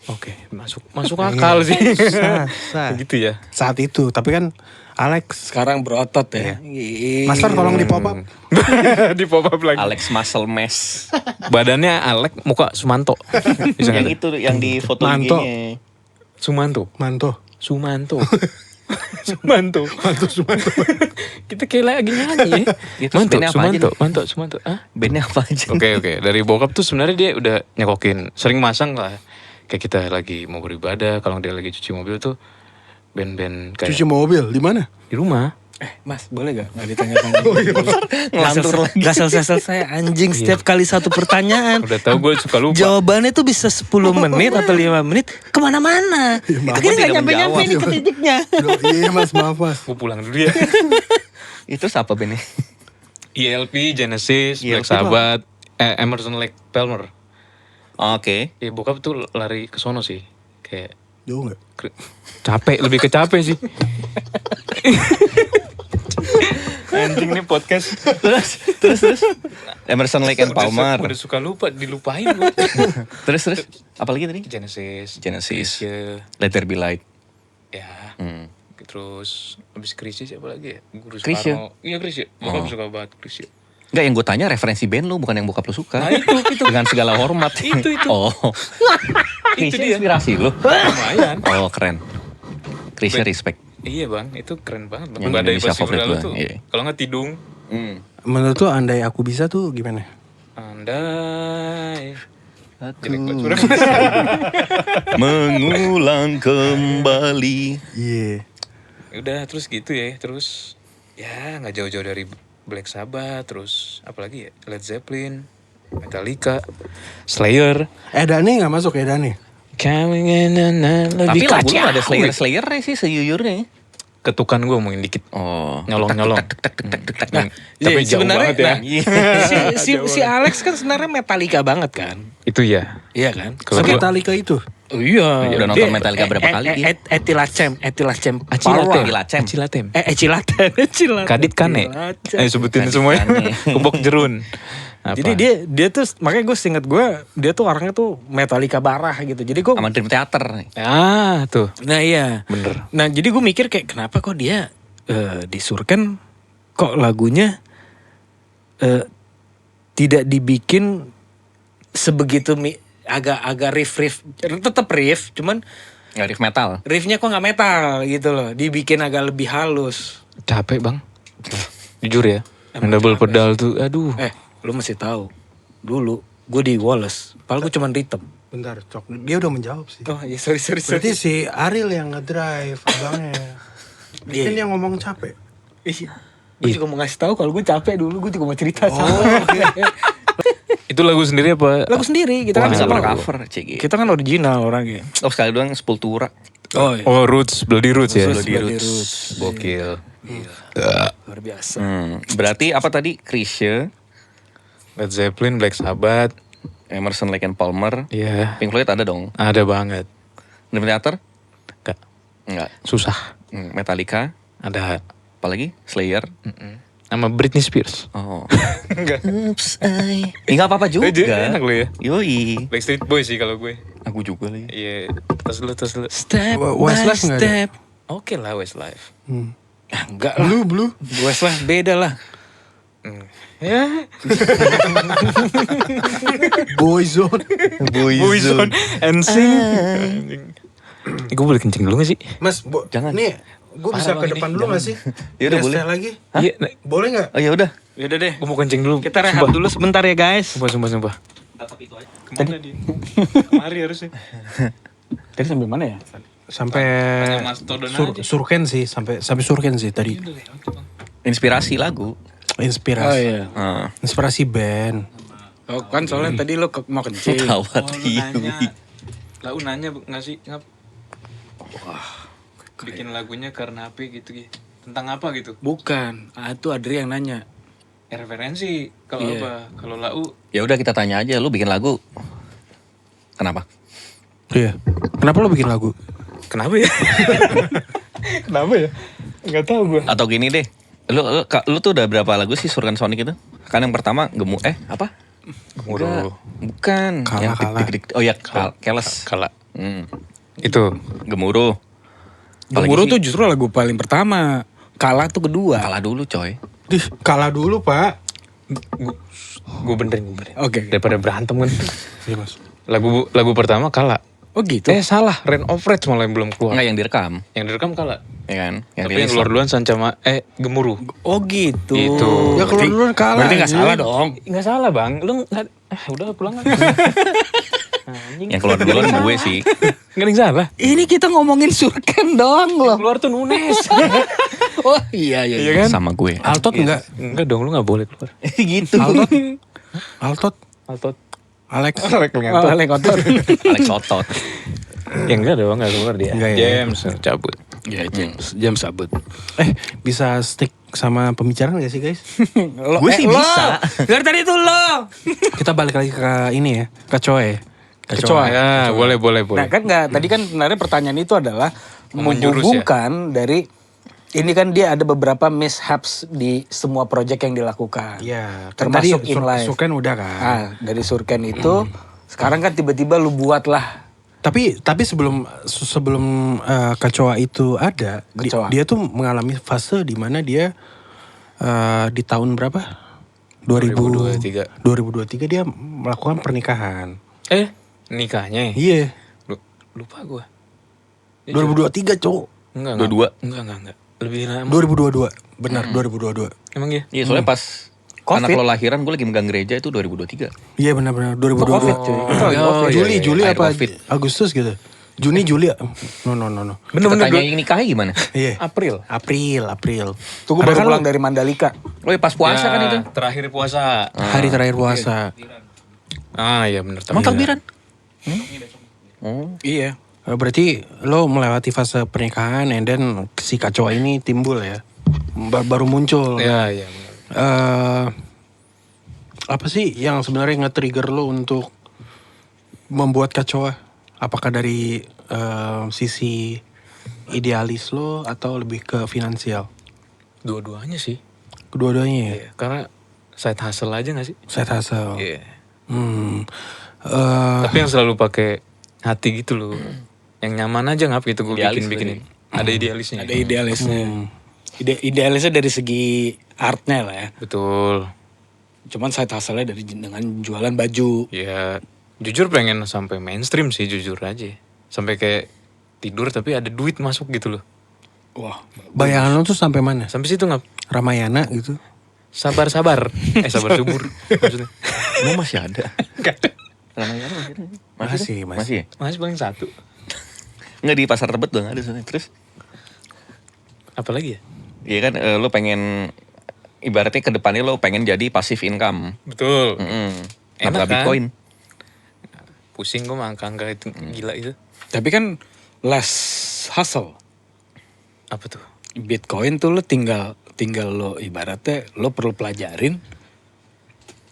A: Oke, masuk akal sih.
B: Sah.
A: Gitu ya.
B: Saat itu, tapi kan Alex.
D: sekarang berotot ya.
B: Master tolong di pop up.
A: Di pop up lagi.
C: Alex Muscle Mess.
A: Badannya Alek, muka Sumanto. Bisa
C: Yang
A: nggak?
C: itu yang di foto
B: Manto.
C: IG-nya.
A: Sumanto.
B: Manto.
A: Sumanto. Sumanto. Kita kayak lagi nyanyi ya.
C: Itu
A: Manto,
C: bandnya apa aja
A: Sumanto. Hah?
C: Bandnya apa aja?
A: Oke. Dari bokap tuh sebenarnya dia udah nyekokin, sering masang lah. Kayak kita lagi mau beribadah, kalau dia lagi cuci mobil tuh band-band kayak
B: Cuci mobil di mana?
A: di rumah.
D: Mas, boleh gak? Gak ditanya-tanya.
C: Ngelantur lagi.
D: Gak selesai anjing setiap kali satu pertanyaan.
A: Udah tahu gue suka lupa.
D: Jawabannya tuh bisa 10 menit atau 5 menit kemana-mana. Itu kayaknya gak
C: tidak
D: nyampe-nyampe
C: menjawab.
D: nih ke titiknya.
B: Iya mas, maaf mas.
A: Gue pulang dulu ya.
C: Itu siapa bandnya?
A: ELP, Genesis,
C: ELP
A: Black Sabbath, Emerson Lake Palmer.
C: Oke.
A: Ya bokap tuh lari ke sono sih. Kayak
B: Jauh gak?
A: capek, lebih ke capek sih. Anjing nih podcast.
C: Terus. Emerson Lake and Palmer.
A: Udah suka lupa, dilupain gue.
C: Terus. Apa lagi tadi?
A: Genesis.
C: Genesis.
A: Chrisye,
C: Let There Be Light.
A: ya.
C: Hmm.
A: Terus abis Chrisye siapa lagi ya? Guru
C: Chrisye?
A: Soekarno. Iya Chrisye. Bokap suka banget Chrisye.
C: Enggak, yang gue tanya referensi band lu, bukan yang bokap lu suka.
A: Nah, itu.
C: Dengan segala hormat.
A: Itu.
C: Oh.
A: Itu
C: Krisya
A: dia.
C: inspirasi lu.
A: Lumayan.
C: Oh, keren. Krisya respect.
A: Iya bang, itu keren banget bang.
C: Yang
A: Badai
C: Indonesia
A: pasti
C: favorit
A: berlalu
C: gua,
A: tuh.
C: iya.
A: Kalau nggak Tidung,
B: Menurut lu andai aku bisa tuh gimana?
A: andai.
C: Aku
A: Jelek banget suara.
C: mengulang kembali.
B: Iya.
A: Udah terus gitu ya, terus ya nggak jauh-jauh dari Black Sabbath, terus apalagi ya Led Zeppelin, Metallica, Slayer.
B: Dani nggak masuk ya Dani?
A: Coming in and
C: Tapi
A: lebih
C: lagu lu
A: kacau.
C: ada Slayer sih sejujurnya.
A: Ketukan gue ngomongin dikit,
C: Oh.
A: nyolong-nyolong.
D: Iya,
A: Tapi jauh banget ya.
D: nah, si Alex kan sebenarnya Metallica banget kan.
A: Itu ya.
D: Iya kan?
A: Kalau gua-
B: Metallica itu.
D: Oh, iya.
C: Udah nonton Metallica berapa kali dia?
D: Etilacem
A: Acilatem.
C: Acilacem.
A: Acilatem.
D: Ecilatem.
A: Kadit Kane. Ayo sebutin
C: Kadit
A: semuanya.
C: Kane.
A: Kubok Jerun. Apa?
D: Jadi dia tuh makanya gue seinget gue dia tuh orangnya tuh Metallica barah gitu. Jadi gue
C: Sama Dream Theater.
A: tuh.
D: nah iya
A: Bener.
D: Nah jadi gue mikir kayak kenapa kok dia di Surken kok lagunya tidak dibikin sebegitu agak riff tetap riff cuman
C: Nggak riff metal.
D: riffnya kok nggak metal gitu loh, dibikin agak lebih halus.
A: Capek bang. Jujur ya. Yang double pedal tuh, aduh.
D: Lu mesti tahu dulu gue di Wallace padahal gue cuman rhythm.
B: Bentar, Cok. Dia udah menjawab sih.
D: Oh iya sorry
B: Berarti si Ariel yang ngedrive abangnya. Dia kan yang ngomong capek.
D: Iya. Gue juga mau ngasih tahu kalau gue capek dulu, gue juga mau cerita sama.
A: Itu lagu sendiri apa?
D: Lagu sendiri, kita kan
C: Bisa
D: bisa
C: pernah cover, CG.
D: Kita kan original orangnya.
C: Oh sekali doang Sepultura.
D: Oh, iya.
A: Oh Roots, Bloody Roots ya.
D: Bloody Roots.
A: Gokil.
D: Luar biasa.
C: Berarti apa tadi? Chrisye,
A: Led Zeppelin, Black Sabbath.
C: Emerson, Lake and Palmer,
A: Iya.
C: Pink Floyd ada dong.
A: Ada banget.
C: Dream Theater?
A: Enggak.
C: Enggak.
A: Susah.
C: Metallica,
A: Ada.
C: apalagi? Slayer.
A: Sama Britney Spears.
C: Oh.
A: Enggak.
C: Oops, Enggak apa-apa juga.
A: Enak lu ya.
C: Yoi.
A: Backstreet Boys sih kalau gue.
C: Aku juga lagi.
A: Iya. Tos dulu.
D: Step
B: Westlife nggak ada?
A: Oke lah Westlife.
D: Enggak lah. Blue. Westlife beda lah.
A: Ya.
B: Boyzone.
A: Boyzone. NSYNC. Gue boleh kencing dulu gak sih?
B: Mas,
C: Jangan.
B: Nih, gue bisa
A: Parah
B: ke
A: banget
B: depan
A: ini,
B: dulu gak sih?
C: Ya udah,
B: Biar
C: boleh.
B: saya lagi.
A: Iya.
B: Boleh gak?
C: Oh ya udah.
D: Yaudah deh.
A: Gue mau kencing dulu.
D: Kita rehat dulu sebentar ya guys.
A: Sumpah. Kemana dia? Kemari harusnya.
D: Tadi sampai mana ya?
B: Sampai
A: Tanya Mas Todon aja.
B: Surken sih, sampai Surken sih tadi.
C: Inspirasi lagu.
B: Inspirasi.
D: Oh iya.
B: Inspirasi band.
D: Oh kan soalnya tadi lo mau kencing.
C: Kawat
A: Lau nanya nggak sih? Bikin lagunya karena apa gitu? Tentang apa gitu?
D: Bukan. Itu Adri yang nanya.
A: Referensi. Kalau
D: Iya.
A: apa? Kalau Lau
C: Ya udah kita tanya aja, lu bikin lagu. Kenapa?
B: Iya. Kenapa lo bikin lagu?
A: kenapa ya? Kenapa ya? Nggak tahu gue.
C: Atau gini deh. Lu tuh udah berapa lagu sih Surkan Sonic itu? Kan yang pertama apa?
A: Gemuruh.
C: Enggak, bukan.
B: Kala,
C: Yang
B: Kala.
C: dik-dik-dik. Oh ya, Keles.
A: Kala.
C: Hmm.
A: Itu.
C: Gemuruh. Apalagi
D: Gemuruh
C: sih?
D: tuh justru lagu paling pertama. Kalah tuh kedua.
C: Kalah dulu coy.
B: Dih, kalah dulu pak.
A: Gue benerin.
D: Oke.
A: Daripada berantem kan.
B: Iya mas.
A: Lagu pertama Kala.
D: Oh gitu.
A: Salah. Rain of Rage malah yang belum keluar.
C: Enggak yang direkam,
A: Yang direkam Kala.
C: ya kan?
A: Tapi yang
C: rilis
A: keluar
C: lah.
A: duluan Sancama
D: Oh
A: Gemuruh.
D: gitu.
A: Itu.
B: Ya keluar duluan kalah.
D: Berarti nggak
B: anjing.
D: salah dong.
A: Nggak salah bang. Lu nggak. Udah pulang aja. Anjing.
C: Yang keluar duluan gue sih.
A: Nggak ada yang salah.
D: Ini kita ngomongin Surken doang loh.
A: Keluar tuh Nunes.
D: Oh iya.
A: Iya kan?
C: Sama gue.
B: Altot enggak?
A: Enggak dong, lu nggak boleh keluar.
C: gitu.
B: Altot.
A: Altot.
B: Alex.
D: Oh, Lek kotor.
C: Alex Otot.
A: Ya enggak dong, nggak keluar dia.
B: Enggak ya?
A: James cabut.
D: Ya jam sabut.
B: Bisa stick sama pembicaraan gak sih guys?
C: Gue sih bisa.
D: Dari tadi tuh lo.
B: Kita balik lagi ke ini ya, ke Coe.
A: Kecoa ya, boleh.
D: Nah kan nggak, tadi kan sebenarnya pertanyaan itu adalah
A: Menjurus
D: menghubungkan dari ini kan dia ada beberapa mishaps di semua project yang dilakukan.
B: Iya,
D: Termasuk
B: tadi
D: Inlife.
B: Surken udah kan.
D: Ah, dari Surken itu sekarang kan tiba-tiba lu buat lah.
B: Tapi sebelum Kecoa itu ada,
D: Kecoa.
B: dia tuh mengalami fase di mana dia di tahun berapa?
A: 2023.
B: 2023 dia melakukan pernikahan.
A: Nikahnya ya?
B: Iya.
A: Lupa gua.
B: 2023, Cok.
A: Enggak.
C: 22.
A: Enggak. Lebih lama.
B: 2022. Benar, 2022.
A: Emang ya?
C: Iya, soalnya pas
D: Covid.
C: anak lo lahiran gue lagi megang gereja itu 2023.
B: Iya benar-benar 2022.
D: Covid, cuy. Itu lagi
A: Oh,
D: Covid.
B: Juli,
A: iya,
B: Juli
C: akhir
B: apa
C: Covid.
B: Agustus gitu. Juni, Juli. No.
A: Bener-bener
C: Tanya yang nikahnya gimana?
B: Iya.
A: April.
B: April.
D: Tuh gue
B: Ada
D: baru
B: kan
D: pulang
B: lo-
D: dari Mandalika.
C: Oh ya pas puasa kan itu.
A: Terakhir puasa.
B: Hari terakhir puasa.
A: Ah iya bener.
C: Emang takbiran? Oh.
D: Iya.
B: Berarti lo melewati fase pernikahan and then si kacau ini timbul ya. Baru muncul.
A: Iya bener.
B: Apa sih yang sebenarnya nge-trigger lo untuk membuat kacau? Apakah dari sisi idealis lo atau lebih ke finansial?
A: Dua-duanya sih.
B: Kedua-duanya ya?
A: Iya. Karena side hustle aja gak sih?
B: Side hustle.
A: Iya.
B: Tapi
A: Tapi yang selalu pakai hati gitu loh. Yang nyaman aja ngap gitu gue
C: Idealis
A: bikinin. Ada idealisnya.
D: Ada idealisnya. Idealisnya dari segi artnya lah ya.
A: Betul.
D: Cuman side hustle-nya dari dengan jualan baju.
A: Ya jujur pengen sampai mainstream sih jujur aja. Sampai kayak tidur tapi ada duit masuk gitu loh.
D: Wah,
B: bayangan lo tuh sampai mana?
A: Sampai situ ngap.
B: Ramayana gitu?
A: Sabar. sabar subur maksudnya.
C: Emang masih ada? Ramayana masih ada?
B: Masih.
C: Masih ya?
A: Masih paling satu.
C: Nggak di pasar Tebet dong ada soalnya. Terus?
A: Apalagi ya?
C: Iya kan lo pengen ibaratnya ke depannya lo pengen jadi passive income.
A: Betul.
C: Enak
A: kan?
C: Bitcoin.
A: Pusing gue mah angka itu gila itu.
D: tapi kan less hustle.
A: Apa tuh?
D: Bitcoin tuh lo tinggal lo ibaratnya lo perlu pelajarin.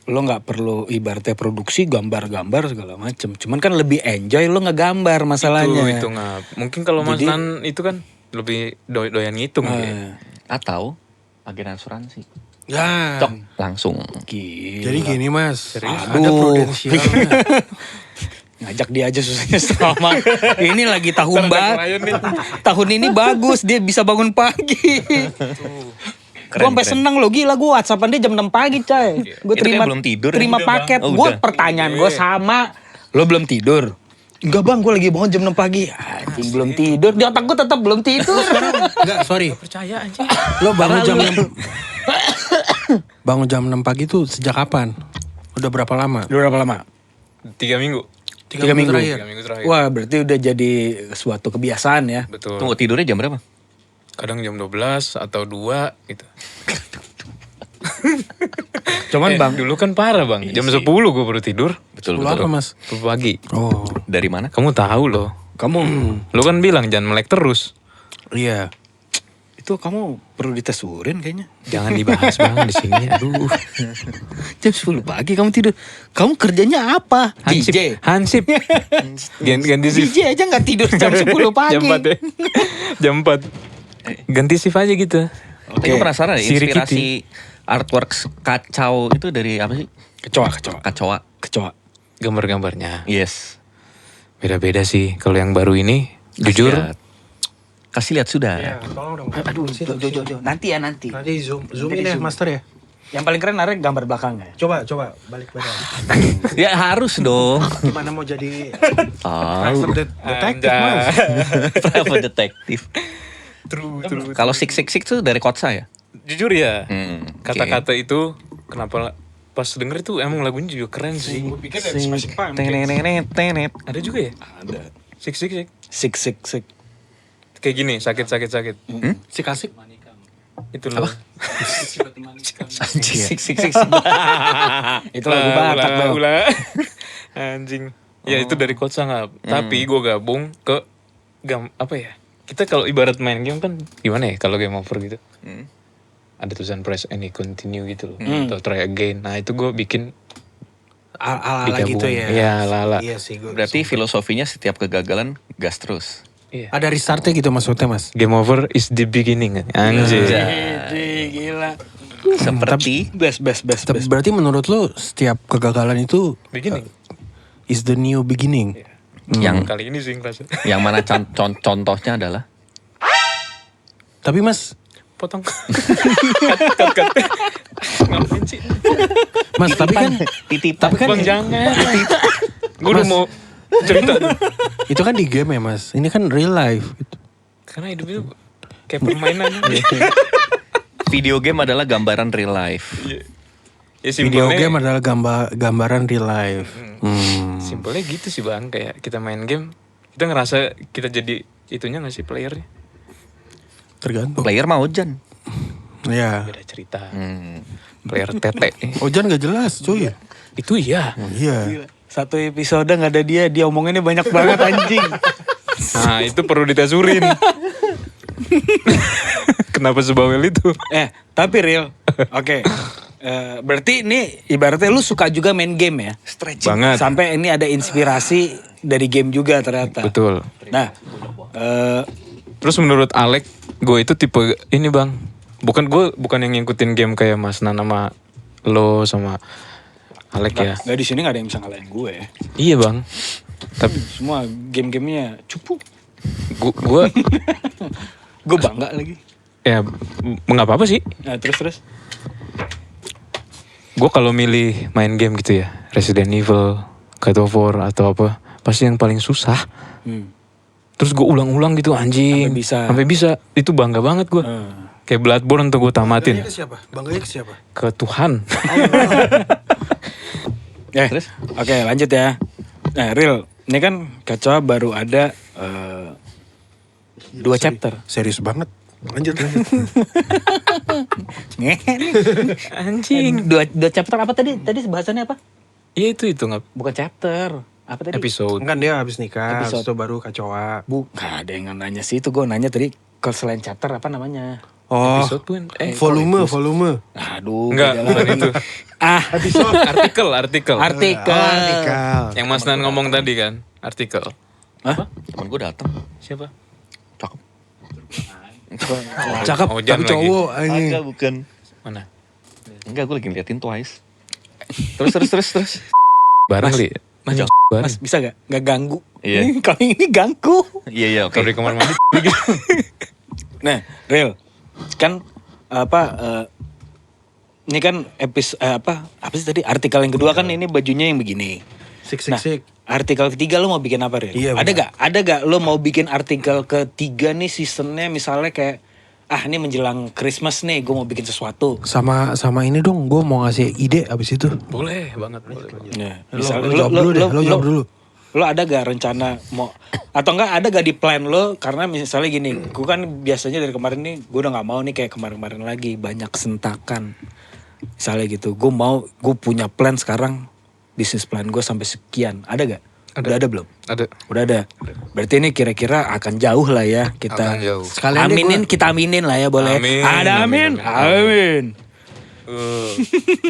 D: Lo nggak perlu ibaratnya produksi gambar-gambar segala macem. Cuman kan lebih enjoy lo ngegambar masalahnya.
A: Itu ngap. Mungkin kalau Mas
D: Jadi-
A: Nan itu kan lebih doyan ngitung
D: Ah,
A: dia.
C: Atau agen asuransi.
B: Ya.
C: Cok langsung.
D: gila.
B: Jadi gini mas, ada
D: Aduh.
B: prudensialnya.
D: Ngajak dia aja susahnya sama. Ini lagi tahun tahun ini bagus dia bisa bangun pagi. Gue sampai seneng lo gila gue WhatsAppan dia jam 6 pagi coy. Gue
C: Itu kayak belum tidur ya?
D: terima
C: Udah,
D: paket.
C: Bang. Oh,
D: Gue
C: udah.
D: pertanyaan gue sama. Lo belum tidur? Enggak bang, gue lagi bangun jam 6 pagi. Anjing belum tidur. Di otak gue tetap belum tidur.
B: Enggak, sorry.
A: Percaya anjing.
B: Lo bangun jam 6 bangun jam 6 pagi tuh sejak kapan? Udah berapa lama?
D: Udah berapa lama?
A: 3 minggu.
D: 3 minggu.
B: terakhir.
A: 3 minggu terakhir.
D: Wah berarti udah jadi suatu kebiasaan ya.
A: Betul.
C: Tunggu tidurnya jam berapa?
A: Kadang jam 12 atau 2 gitu.
D: Cuman bang,
A: Dulu kan parah bang. Jam 10 gue baru tidur.
C: Betul
B: Lo apa mas?
A: 10 pagi.
B: Oh,
C: Dari mana?
A: Kamu tahu loh.
D: kamu
A: Lu kan bilang jangan melek terus.
B: iya.
D: itu kamu perlu dites urin kayaknya.
A: Jangan dibahas bang di sini. Aduh.
D: Jam 10 pagi kamu tidur. Kamu kerjanya apa? DJ.
A: Hansip. Ganti shift.
D: DJ aja nggak tidur jam 10 pagi.
A: Jam 4 ya. Jam 4. Ganti shift aja gitu.
C: Tapi gue penasaran ya,
A: Siri
C: inspirasi artworks kacau itu dari apa sih?
D: Kecoa.
C: Kacau.
A: Gambar-gambarnya.
C: Yes.
A: Beda-beda sih. Kalau yang baru ini, jujur.
C: Kasih lihat sudah.
B: Tolong dong.
D: Aduh, Jo. Nanti.
B: Nanti zoom in ya master ya.
D: Yang paling keren narik gambar belakangnya.
B: Coba balik.
C: Ya harus dong.
B: Gimana mau jadi
C: Tahu.
B: private detective mas?
C: Private detective.
A: True.
C: Kalau 666 tuh dari Kotsa ya?
A: Jujur ya.
C: Oke.
A: Kata-kata itu, kenapa pas denger itu emang lagunya juga keren sih.
D: Pikir dari Smashing Pumpkins.
C: Tenet.
A: Ada juga ya?
D: Ada.
A: Sik.
D: Sik.
A: Kayak gini, sakit.
B: Si kasih.
A: Itu loh.
C: Sik.
D: Itu lagu Batak dong.
A: Ulah. Anjing. Ya itu dari Kotsa nggak. Tapi gue gabung ke apa ya? Kita kalau ibarat main game kan gimana ya kalau game over gitu? Ada tulisan press any continue gitu loh. Atau try again. Nah itu gue bikin
B: Ala-ala
A: digabung.
B: gitu ya.
A: Iya, ala-ala.
B: Iya sih gue.
C: Berarti filosofinya setiap kegagalan gas terus.
A: Iya.
B: ada restartnya gitu maksudnya mas.
A: Game over is the beginning. Anjir.
D: Gila.
C: Seperti
D: Best.
B: Berarti menurut lo setiap kegagalan itu
A: Beginning.
B: is the new beginning.
C: yang
A: Kali ini sih ngerasa.
C: yang mana contohnya adalah
B: Tapi mas,
A: Potong. Cut. Ngapain sih?
B: mas tapi kan
C: titipan.
A: Bang jangan. Gue udah mau cerita tuh.
B: itu kan di game ya mas. Ini kan real life. Gitu.
A: Karena hidup itu kayak permainan.
C: Video game adalah gambaran real life.
A: Ya
B: Video
A: simpelnya,
B: game adalah gambaran real life.
A: simpelnya gitu sih bang. Kayak kita main game, kita ngerasa kita jadi itunya nggak sih playernya?
B: Tergantung.
C: Player mah Ojan.
B: Ya.
A: Beda cerita. Player tete.
B: Ojan gak jelas cuy.
A: Itu iya.
B: Iya.
D: Satu episode nggak ada dia omongannya banyak banget anjing.
A: Nah itu perlu ditesurin. Kenapa sebawel itu?
D: Tapi real. Oke. Berarti ini ibaratnya lu suka juga main game ya?
A: Banget.
D: Sampai ini ada inspirasi dari game juga ternyata.
A: Betul.
D: Nah,
A: Terus menurut Alek, gue itu tipe ini bang. Bukan yang ngikutin game kayak Mas Nan sama lo sama Alek ya.
D: nggak di sini nggak ada yang bisa ngalahin gue.
A: Iya bang. Tapi
D: Semua game-gamenya cupu.
A: gue
D: Gue bangga lagi.
A: ya nggak apa-apa sih.
D: Nah, terus.
A: Gue kalau milih main game gitu ya, Resident Evil, God of War atau apa, pasti yang paling susah. Terus gue ulang-ulang gitu anjing. Sampai bisa. Itu bangga banget gue. Kayak Bloodborne tuh gue tamatin.
B: Bangganya ke siapa? Bangganya ke siapa?
A: Ke Tuhan.
C: Terus?
D: Oke, lanjut ya. Nah, real. Ini kan Kacoa baru ada 2 chapter.
B: Serius banget. Lanjut.
D: Anjing. Dua chapter apa tadi? Tadi bahasannya apa?
A: Iya itu nggak
D: Bukan chapter. Apa tadi?
A: episode.
B: Kan dia habis nikah,
D: Episode.
B: habis itu baru kacoa.
D: Gak ada yang nanya sih itu. Gue nanya tadi kalau selain chapter apa namanya?
B: Oh,
A: Episode pun.
B: volume.
D: Aduh.
A: Enggak,
D: beda
A: bukan
D: lagi.
A: itu. Artikel.
D: Artikel.
A: Yang Mas Nan ngomong tadi kan, artikel.
D: Hah?
C: Temen gue datang.
A: Siapa?
C: Cakep.
B: Cakep,
A: Ojan
B: tapi
A: lagi.
B: cowok anjing.
C: Agak bukan.
A: Mana?
C: Enggak, gue lagi ngeliatin Twice. Terus.
A: Bareng li.
D: Mas,
A: bareng.
D: Mas bisa gak? Gak ganggu.
C: Iya.
D: Kalau ini ganggu.
C: Iya, oke.
A: Kalau di kamar mandi.
D: Nah, real. Kan ini kan apa sih tadi artikel yang kedua kan ini bajunya yang begini.
B: Sik.
D: Artikel ketiga lo mau bikin apa, Real?
B: Iya,
D: Ada gak lo mau bikin artikel ketiga nih seasonnya misalnya kayak ini menjelang Christmas nih gue mau bikin sesuatu.
B: Sama ini dong, gue mau ngasih ide abis itu.
A: Boleh banget.
D: Nah,
B: Lo
D: misalnya
B: jawab dulu deh, lo jawab dulu.
D: Lo ada gak rencana mau atau enggak ada gak di plan lo karena misalnya gini, gue kan biasanya dari kemarin nih gue udah nggak mau nih kayak kemarin-kemarin lagi banyak sentakan. Misalnya gitu, gue punya plan sekarang bisnis plan gue sampai sekian, ada gak? Udah ada belum?
A: Ada.
D: Udah ada. Berarti ini kira-kira akan jauh lah ya kita.
A: Akan jauh.
B: Sekalian deh
D: aminin, kita aminin lah ya boleh.
A: Amin,
D: Ada
A: amin,
D: amin.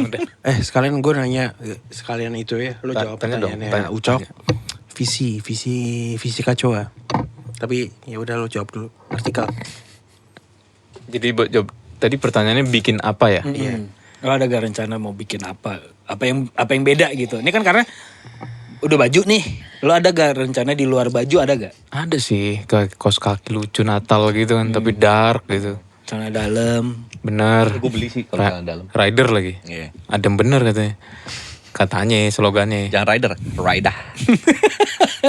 A: Udah.
B: Sekalian gue nanya, sekalian itu ya, lo jawab
A: Tanya dong,
B: pertanyaannya
A: tanya.
B: Ucok. Visi kacoa. Tapi ya udah lo jawab dulu. Artikel.
A: Jadi jawab tadi pertanyaannya bikin apa ya?
D: Iya. Lo ada gak rencana mau bikin apa? Apa yang beda gitu? Ini kan karena udah baju nih. Lo ada gak rencana di luar baju ada gak?
A: Ada sih kayak kaos kaki lucu Natal gitu kan, tapi dark gitu.
D: Celana dalam.
A: Bener.
C: Gue beli sih kalau celana dalam.
A: Rider lagi.
C: Iya.
A: Adem bener katanya. Katanya slogannya.
C: Jangan rider, rider.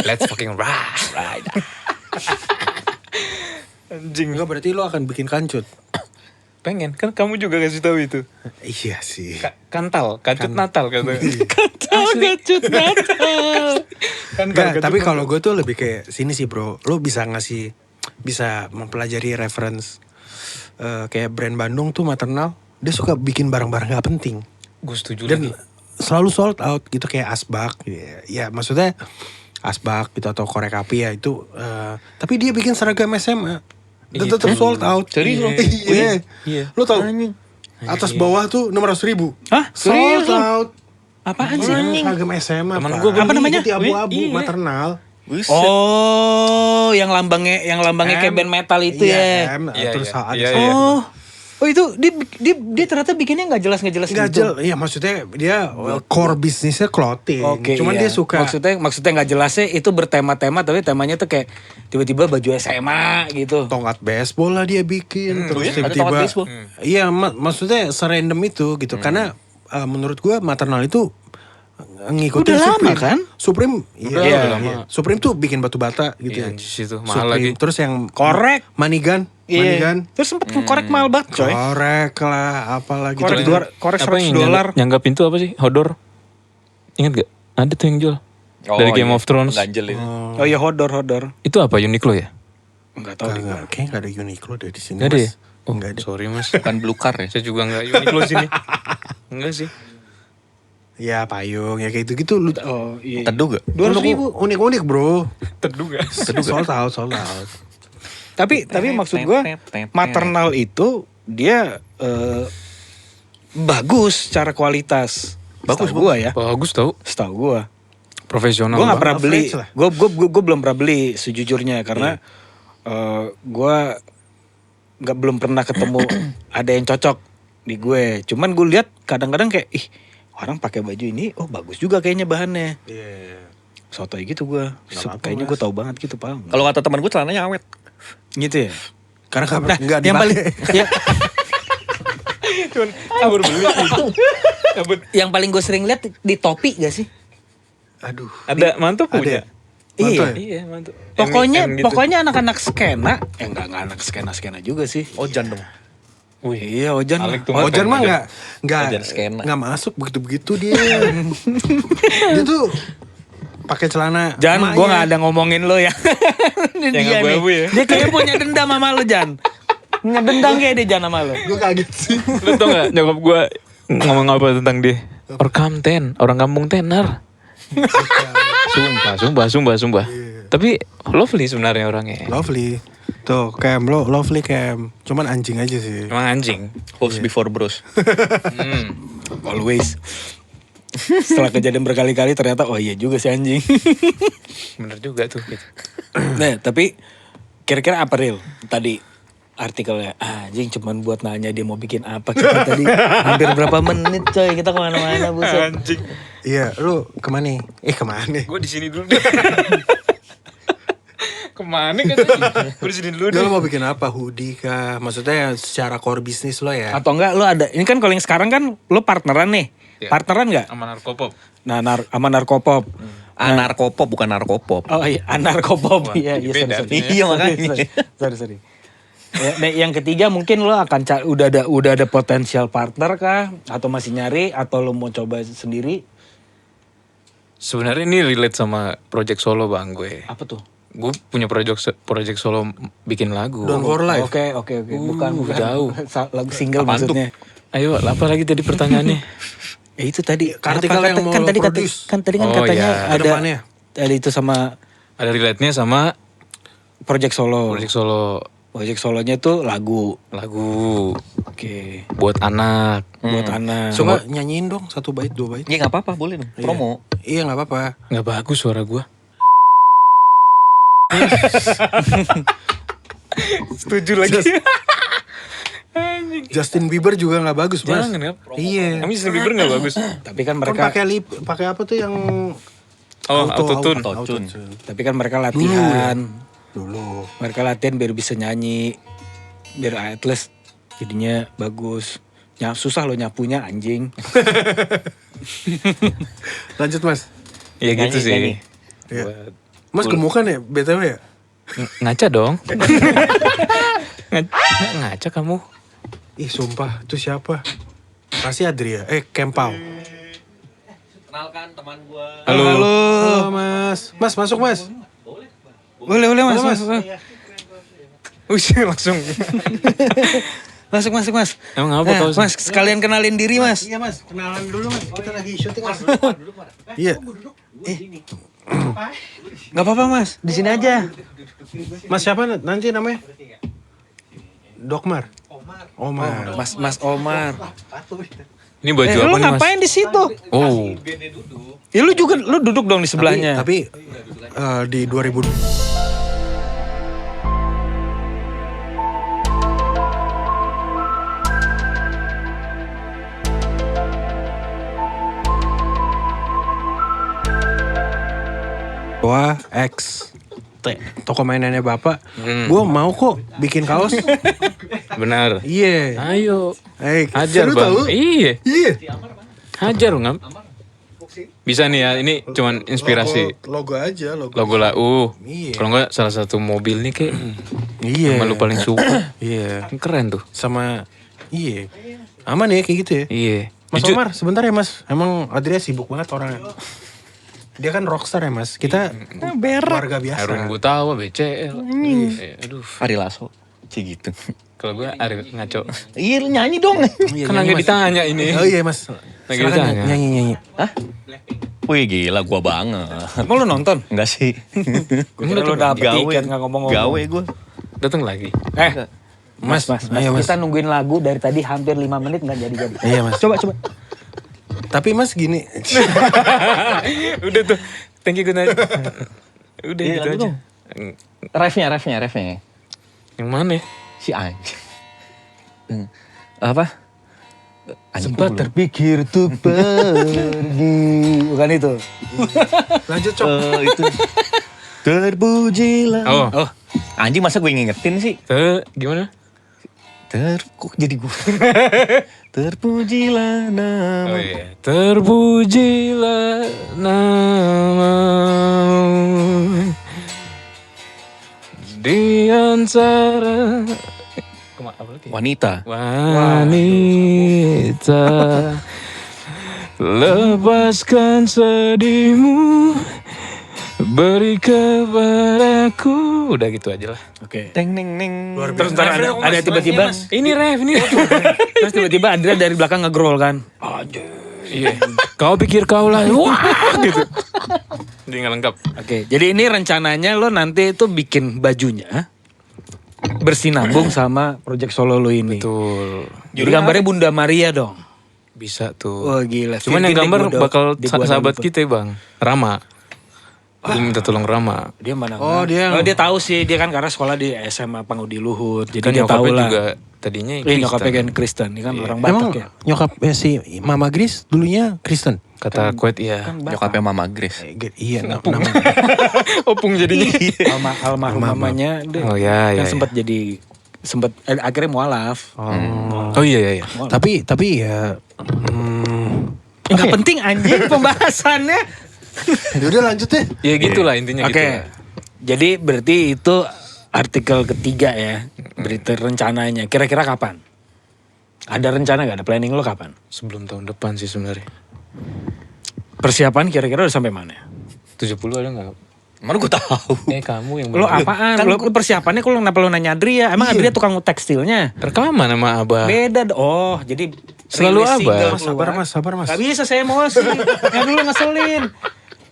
A: Let's fucking ride.
B: Anjing. Enggak berarti lo akan bikin kancut.
A: Pengen kan kamu juga kasih tahu itu.
B: Iya sih.
A: Kancut Natal katanya.
D: Kancut Natal.
B: Enggak, tapi kalau gue tuh lebih kayak sini sih bro. Lo bisa mempelajari reference kayak brand Bandung tuh Maternal. Dia suka bikin barang-barang gak penting.
A: Gue setuju
B: Dan
A: lagi.
B: selalu sold out gitu kayak Asbak. Ya maksudnya Asbak gitu atau korek api ya itu. Tapi dia bikin seragam SMA. Dan tetap sold out.
C: Serius lo?
B: Iya.
A: Iya.
B: Lo tau atas bawah tuh 600.000.
D: Hah?
B: Sold
D: Serius lo?
B: out.
D: Apaan sih?
B: Seragam SMA.
A: Temen
B: Pak.
A: gua
D: apa namanya?
B: Putih abu-abu
A: Iya.
B: Maternal.
D: Oh, yang lambangnya kayak band metal itu ya.
B: M,
A: Iya,
B: terus
A: iya.
B: ada
A: Iya,
B: sama-
A: iya.
D: Oh itu dia ternyata bikinnya nggak jelas
B: Nggak
D: gitu.
B: jelas, iya maksudnya dia core bisnisnya clothing.
D: Oke,
B: Cuman
D: iya.
B: dia suka
D: maksudnya nggak jelasnya itu bertema-tema tapi temanya tuh kayak tiba-tiba baju SMA gitu.
B: tongkat baseball lah dia bikin, terus
C: ya? Ada
B: tiba-tiba.
C: tongkat baseball?
B: Iya, maksudnya serandom itu gitu. Karena menurut gua maternal itu ngikutin
D: Udah lama,
B: Supreme
D: kan?
B: Supreme
A: Udah lama.
B: Supreme tuh bikin batu bata gitu
A: Iya,
B: ya.
A: anjir itu mahal
B: Supreme.
A: lagi.
B: Terus yang
D: Korek.
B: Manigan.
D: Terus sempet korek mahal banget coy.
B: Korek lah, apalah gitu.
D: Korek korek
A: Apa yang
D: $100.
A: nyanggap pintu apa sih? Hodor. Ingat gak? Ada tuh yang jual. Dari Game of Thrones.
C: Ganjel itu.
D: Oh iya hodor.
A: Itu apa Uniqlo ya?
D: Enggak tahu deh.
B: Kayaknya gak ada Uniqlo deh di sini.
A: Gak ada ya?
B: Mas.
A: Oh,
B: Nggak ada.
A: sorry mas.
C: Kan blue car ya.
A: Saya juga gak Uniqlo sini. Enggak sih.
B: Ya payung ya kayak gitu-gitu lu.
D: Oh iya.
C: Teduh gak?
D: 200.000.
B: Unik-unik bro.
A: Terduga.
B: Sold out.
D: Tapi maksud gue maternal itu dia bagus secara kualitas.
B: Bagus,
D: Setahu gua ya.
A: Bagus tau.
D: Setahu gua.
A: Profesional.
D: Gue nggak pernah
B: banget.
D: beli.
B: Average lah.
D: Gue belum pernah beli sejujurnya karena gue belum pernah ketemu ada yang cocok di gue. Cuman gue lihat kadang-kadang kayak ih orang pakai baju ini, oh bagus juga kayaknya bahannya.
B: Iya.
D: Sotoy gitu gue.
B: apa-apa,
D: Kayaknya gue tahu banget gitu paham.
C: Kalau kata teman gue celananya awet.
D: Gitu ya.
B: Karena
D: Nah,
B: nggak
D: yang paling
B: dipakai.
A: Kabur beli.
D: yang paling gue sering lihat di topi gak sih?
B: Aduh.
A: Ada mantap
B: Ada
A: punya.
B: ya? Mantap
D: Iya.
B: ya?
A: Iya mantap.
D: Pokoknya anak-anak skena, enggak anak skena juga sih.
C: Ojan dong.
D: Wih, iya Ojan lah.
A: Alek tuh.
B: Ojan mah
A: Ojan.
B: nggak
C: Ojan skena.
B: nggak masuk begitu dia. Dia tuh pakai celana.
D: Jan, gue gak ada ngomongin lo ya. Ini
A: Yang
D: dia
A: abu-abu
D: nih.
A: ya.
D: Dia kayaknya punya dendam sama lo Jan. Ngedendam kayak dia Jan sama lo.
B: Gue kaget sih.
A: Lu tau gak nyokap gue ngomong apa tentang dia? Orang kampung tenar. Sumpah. Tapi lovely sebenarnya orangnya.
B: Lovely. Tuh Cam lo lovely Cam. Cuman anjing aja sih.
A: Emang anjing.
C: Host before bros.
D: Always. Setelah kejadian berkali-kali ternyata oh iya juga si anjing.
A: Bener juga tuh. Gitu.
D: Nah tapi kira-kira apa real tadi artikelnya? Anjing cuman buat nanya dia mau bikin apa kita tadi. Hampir berapa menit coy kita kemana-mana buset.
A: Anjing.
B: Iya, lu kemana? Kemana?
A: Gue di sini dulu deh. Kemana katanya? Gue di sini dulu
B: Lu
A: deh.
B: mau bikin apa? Hoodie kah? Maksudnya secara core bisnis lo ya?
D: Atau enggak lo ada, ini kan kalau yang sekarang kan lo partneran nih.
A: Iya.
D: Partneran enggak?
A: Sama narkopop.
D: Nah, sama narkopop.
C: Anarkopop bukan narkopop.
D: Oh iya, narkopop. Iya, iya,
A: beda
D: sorry.
C: artinya. Iya, makanya.
D: Sorry. Ya, nah, yang ketiga mungkin lo akan udah ada potensial partner kah? Atau masih nyari? Atau lo mau coba sendiri?
A: Sebenarnya ini relate sama project solo bang gue.
D: Apa tuh?
A: Gue punya project solo bikin lagu.
B: Don't for life.
D: Oke. Bukan
A: jauh.
D: Lagu single
C: Apaan tuh?
D: maksudnya.
A: Ayo, apa lagi tadi pertanyaannya?
D: Ya itu tadi.
B: Artikel
D: apa,
B: yang mau
D: kan
B: lo
D: tadi
B: produce.
D: kan
A: Oh,
D: katanya
A: iya.
D: ada
B: Kedepannya.
D: ada itu sama
A: Ada relate-nya sama
D: project solo.
A: project solo
D: Project solonya tuh lagu.
A: lagu
D: Oke.
A: buat anak.
D: Buat anak.
B: Coba nyanyiin dong 1 bait 2 bait.
C: Ya nggak apa-apa boleh dong. Promo.
B: Iya nggak apa-apa.
A: Nggak bagus suara gue. Setuju lagi.
B: Justin Bieber juga nggak bagus mas.
A: Jangan ya.
B: Iya.
A: Kami Justin Bieber nggak bagus.
D: Tapi kan
B: Kan
D: mereka
B: pakai apa tuh yang
A: Oh, autotune.
C: Autotune.
D: tapi kan mereka latihan.
B: Dulu.
D: Mereka latihan biar bisa nyanyi. Biar at least jadinya bagus. Susah lo nyapunya anjing.
B: Lanjut mas.
A: Ya gitu sih.
C: nyanyi.
B: Iya.
A: Buat
B: Mas gemukan ya BTW ya?
A: ngaca dong. Ngaca kamu.
B: Ih sumpah itu siapa? Pasti Adria. Kempal.
C: Kenalkan teman gua.
B: Halo mas. Mas masuk mas.
D: Boleh mas.
B: Halo, Mas.
A: Wih, langsung.
D: Masuk mas.
A: Emang apa kau?
D: Mas sekalian kenalin diri mas.
B: Iya mas. Kenalan dulu mas. Kita lagi syuting mas. Iya.
D: Gak apa-apa mas. Di sini aja.
B: Mas siapa nanti namanya? Dokmar. Omar.
D: Mas Omar.
A: Ini baju apa
D: Lu
A: nih mas?
D: ngapain di situ?
A: Oh,
D: Ya lu juga lu duduk dong di sebelahnya.
B: Tapi di 2000 Wah, X toko mainannya bapak, gue mau kok bikin kaos.
A: benar.
B: Iya.
A: Ayo.
B: Hajar
A: Hajar bang. Iya.
B: Iya.
A: Hajar ngam. Bisa nih ya, ini cuman inspirasi.
B: Logo aja,
A: Logo lah,
B: Iya.
A: kalau enggak salah satu mobil nih kayak
B: Iya.
A: yang lu paling suka.
B: Iya.
A: Keren tuh.
B: Sama iya. Aman ya kayak gitu ya.
A: Iya.
B: Mas
A: Jujur-
B: Omar, sebentar ya Mas. Emang Adria sibuk banget orangnya. Dia kan rockstar ya Mas. Kita warga biasa.
A: Erwin Gutawa, BCL. Aduh.
C: Ari Lasso. Cie gitu.
A: Kalau gue Ari ngaco.
C: Iya lu nyanyi dong.
B: Iya,
A: Kan
B: nyanyi,
A: lagi
B: Mas.
A: ditanya ini.
B: Oh iya Mas.
A: Lagi
B: Silakan
A: ditanya.
B: nyanyi.
C: Hah? Wih gila gua banget.
D: Emang lu nonton?
C: Enggak sih.
D: Gue kira lu dapet tiket gak ngomong-ngomong.
C: Gawe gue.
A: Datang lagi.
B: Mas, ayo Mas.
E: Kita nungguin lagu dari tadi hampir 5 menit nggak jadi-jadi.
B: Iya Mas.
E: Coba.
B: Tapi Mas gini.
A: Udah tuh. Thank you good night. Udah
C: Iya,
A: gitu
C: lagu
A: aja.
C: dong. Refnya.
A: Yang mana?
C: Si anjing. Apa?
E: Sempat terpikir tuh pergi. Bukan itu.
B: Lanjut Cok.
C: Itu. Terpujilah.
A: Oh,
C: Anjing masa gue ngingetin sih?
A: gimana?
C: Kok jadi gue? Terpujilah nama.
A: Oh iya. Terpujilah namamu di antara apa lagi?
C: Wanita.
A: Wanita, lepaskan sedihmu, beri kepadaku. Udah gitu aja lah.
D: Oke.
C: Teng neng neng.
D: Terus ntar ada tiba-tiba.
A: Ini ref nih.
D: Terus tiba-tiba Andrea dari belakang nge-growl kan.
A: Iya. Kau pikir kau lah. Wah gitu. Jadi nggak lengkap.
D: Oke, jadi ini rencananya lo nanti itu bikin bajunya bersinambung sama project solo lo ini.
A: Tuh.
D: Jadi gambarnya Bunda Maria dong.
A: Bisa tuh.
D: Wah gila.
A: Cuman yang
D: Virgin
A: gambar
D: di gua
A: bakal
D: di gua
A: sahabat
D: lupa.
A: kita Bang. Rama. Gue minta tolong Rama.
D: Dia mana?
B: Oh, dia yang-
D: Oh, dia tahu sih, dia kan karena sekolah di SMA Pangudi Luhut. Jadi
A: Kan
D: dia tahu
A: nyokapnya
D: lah.
A: juga tadinya
D: Nyokapnya
A: Kristen.
D: kan Kristen, dia kan orang
B: Emang
D: Batak ya.
B: nyokap si Mama Gris dulunya Kristen.
A: Kata kuat iya.
C: Nyokapnya Mama Grace.
B: Iya, nama.
A: Opung jadinya.
D: Almarhum mamanya dia
A: Oh ya
D: kan
A: ya.
D: sempat jadi akhirnya mualaf.
A: Oh iya iya.
B: Tapi ya
D: Enggak penting anjing pembahasannya.
B: udah lanjut deh.
A: Ya gitulah intinya
D: Oke.
A: gitu. lah.
D: Jadi berarti itu artikel ketiga ya, berita rencananya. Kira-kira kapan? Ada rencana gak? Ada planning lo kapan?
A: Sebelum tahun depan sih sebenarnya.
D: Persiapan kira-kira udah sampai mana?
A: 70 ada nggak?
C: Mana gue tahu.
A: Kamu yang
D: Lo apaan? Lo persiapannya kalau kenapa lo nanya Adria? Emang Adria tukang tekstilnya?
A: rekaman sama Abah.
D: Beda. Oh, jadi
A: Selalu
D: rilis single
A: Abah.
D: keluar.
B: Sabar Mas.
D: Gak bisa saya emosi. Ya dulu ngeselin.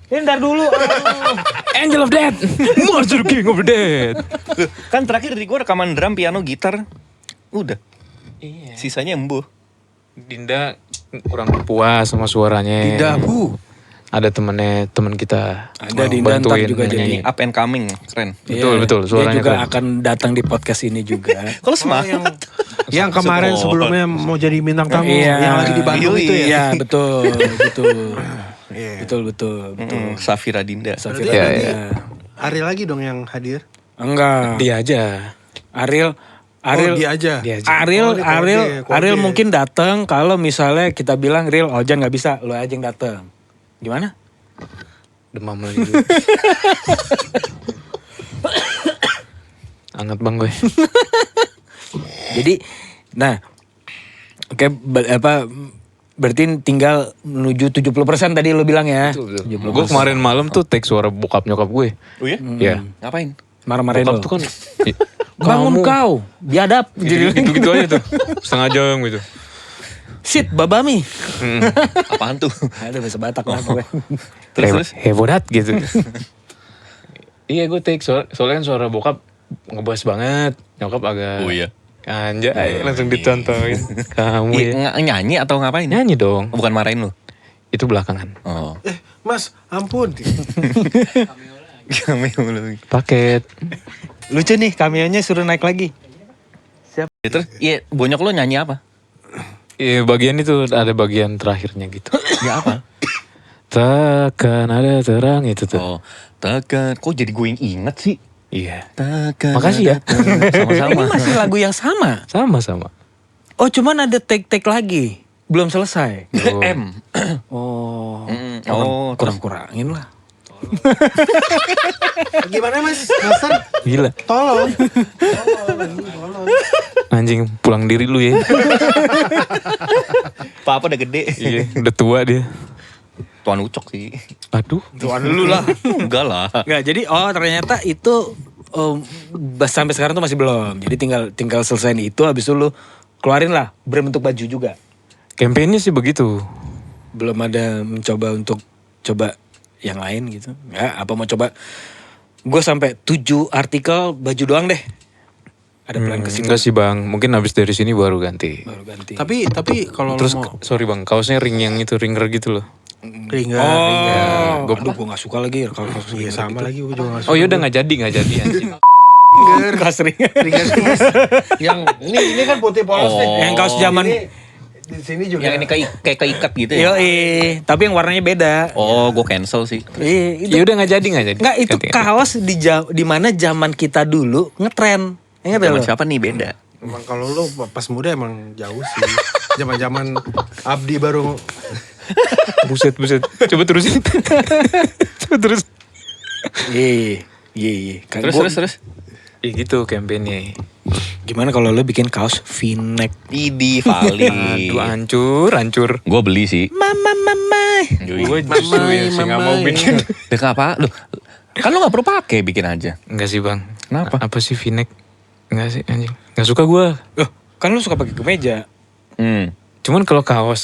D: Ini ntar dulu. Aduh.
A: Angel of Death. Monster King of Death.
C: Kan terakhir di gue rekaman drum, piano, gitar. Udah. Iya. Sisanya embuh.
A: Dinda kurang puas sama suaranya.
B: Tidak, Bu.
A: Ada temen kita.
D: Ada
A: mau
D: Dinda ntar
A: bantuin
D: juga
A: nyanyi.
C: Up and coming, keren.
A: Betul, betul,
D: Dia
A: suaranya
D: juga
A: keren.
D: akan datang di podcast ini juga.
C: Kalau semangat.
B: Yang kemarin sebelumnya mau jadi bintang tamu
D: Iya.
B: yang lagi di Bandung
C: Yoi.
B: itu ya.
D: Iya, betul.
B: Iya.
D: Betul.
C: Safira Dinda.
D: Safira
A: Iya,
D: Dinda.
A: iya.
B: Hari lagi dong yang hadir.
D: Enggak.
A: Dia aja.
D: Ariel
B: Oh, dia aja.
A: Dia aja.
D: Ariel,
B: Oh, ini kode.
D: Ariel mungkin datang kalau misalnya kita bilang Real Ojan nggak bisa, lo aja yang datang. Gimana?
A: Demam lagi. Anget bang gue.
D: Jadi, nah, oke, berarti tinggal menuju 70% tadi lo bilang ya.
A: Gue kemarin malam tuh take suara bokap nyokap gue.
C: Oh iya?
A: Iya.
C: Ngapain?
D: Marah-marahin
A: Bokap
D: lo.
A: tuh kan
D: Bangun kau, biadab. Jadi
A: gitu aja tuh. Setengah jam gitu.
D: sit babami.
C: Apaan tuh?
D: Ada bahasa Batak lah gue.
C: Terus?
A: Hebodat gitu. Iya gue take soalnya kan suara bokap ngebahas banget. Nyokap agak
C: Oh iya.
A: Anjay langsung dicontohin. Kamu ya.
C: Nyanyi atau ngapain?
A: Nyanyi dong.
C: Oh, bukan marahin lu?
A: Itu belakangan.
C: Oh.
B: Mas, ampun.
C: Cameo lagi.
A: Paket.
D: Lucu nih, cameo-nya suruh naik lagi.
C: Terus, iya, bonyok lo nyanyi apa?
A: Iya bagian itu ada bagian terakhirnya gitu.
C: Ya apa?
A: Takkan ada terang itu tuh.
C: Oh, takkan. Kok jadi gue yang inget sih?
A: Iya.
C: Takkan.
A: Makasih ya.
C: Sama-sama.
D: Ini masih lagu yang sama.
A: Sama-sama.
D: Oh, cuman ada take-take lagi. Belum selesai.
C: M.
D: Oh.
C: Oh, terus
D: kurang-kurangin lah.
B: Gimana Mas? Master?
A: Gila.
B: Tolong.
A: Anjing pulang diri lu ya.
C: Papa udah gede.
A: Iya, udah tua dia.
C: Tuan Ucok sih.
A: Aduh.
D: Tuan lu lah.
C: Enggak lah.
D: Nggak, jadi ternyata itu sampai sekarang tuh masih belum. Jadi tinggal selesaiin itu, habis itu lu keluarin lah berbentuk baju juga.
A: Kampanye sih begitu.
D: Belum ada mencoba untuk coba yang lain gitu. Ya, apa mau coba? Gue sampai 7 artikel baju doang deh. Ada plan ke situ.
A: Enggak sih bang, mungkin habis dari sini baru ganti.
D: Baru ganti.
B: Tapi kalau
A: Terus
B: lu mau
A: sorry bang, kaosnya ring yang itu ringer gitu loh.
B: ringan,
D: Gue gak suka lagi kalau
B: iya sama lagi gue juga nggak
A: Oh yaudah nggak jadi anjing.
D: kaos ring.
B: ringan yang ini kan putih polos nih.
D: Yang kaos zaman.
B: Di sini juga.
C: Yang ini kayak keikat gitu ya.
D: Tapi yang warnanya beda.
C: Oh, gue cancel sih.
D: Itu
A: Ya udah nggak jadi.
D: Enggak, itu
A: Ganti.
D: kaos di mana zaman kita dulu ngetren. Ingat ya
C: Zaman
D: lo?
C: siapa nih beda?
B: Emang kalau lu pas muda emang jauh sih. Zaman-zaman Abdi baru
A: Buset. Coba terusin. Coba terus.
D: Iya.
C: Terus.
A: Ya gitu kampanye.
D: Gimana kalau lo bikin kaos V-neck?
C: Idi Vali.
A: Aduh hancur.
C: Gue beli sih.
D: Mama.
A: Gue justru yang sih nggak mau bikin.
C: Dek apa? Lu kan lu gak perlu pakai, bikin aja.
A: Enggak sih bang.
C: Kenapa?
A: Apa sih V-neck? Enggak sih anjing. Nggak suka gue.
D: Loh, kan lo suka pakai kemeja.
A: Cuman kalau kaos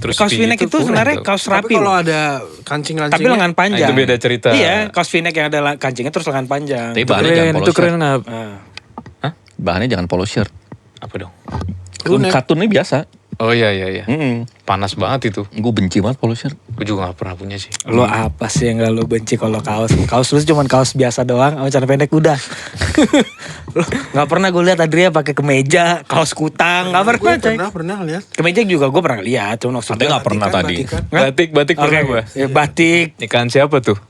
A: terus
D: Kaos V-neck itu
A: kurang
D: sebenarnya
A: tuh.
D: kaos
B: tapi
D: rapi
B: kalau
D: loh.
B: ada kancing-kancingnya.
D: Tapi lengan panjang.
A: itu beda cerita.
D: Iya, kaos V-neck yang ada kancingnya terus lengan panjang.
C: Tapi
A: Itu
C: bahannya jangan
A: keren,
C: polo
A: itu
C: shirt.
A: keren nggak?
D: Ah.
C: Bahannya jangan polo shirt.
A: Apa dong?
C: Katunnya biasa.
A: Oh iya. Panas banget itu.
C: Gue benci banget polo shirt.
A: Gue juga gak pernah punya sih.
D: Lo apa sih yang gak lo benci kalau kaos? Kaos lu cuma kaos biasa doang, sama celana pendek udah. Lo gak pernah gue lihat Adria pakai kemeja, kaos kutang, gak pernah coy.
B: Pernah lihat.
D: Kemeja juga gue pernah lihat, cuma maksudnya
C: Tapi gak pernah tadi.
A: Batik
D: Oke,
A: pernah gue.
D: batik.
A: Ikan siapa tuh?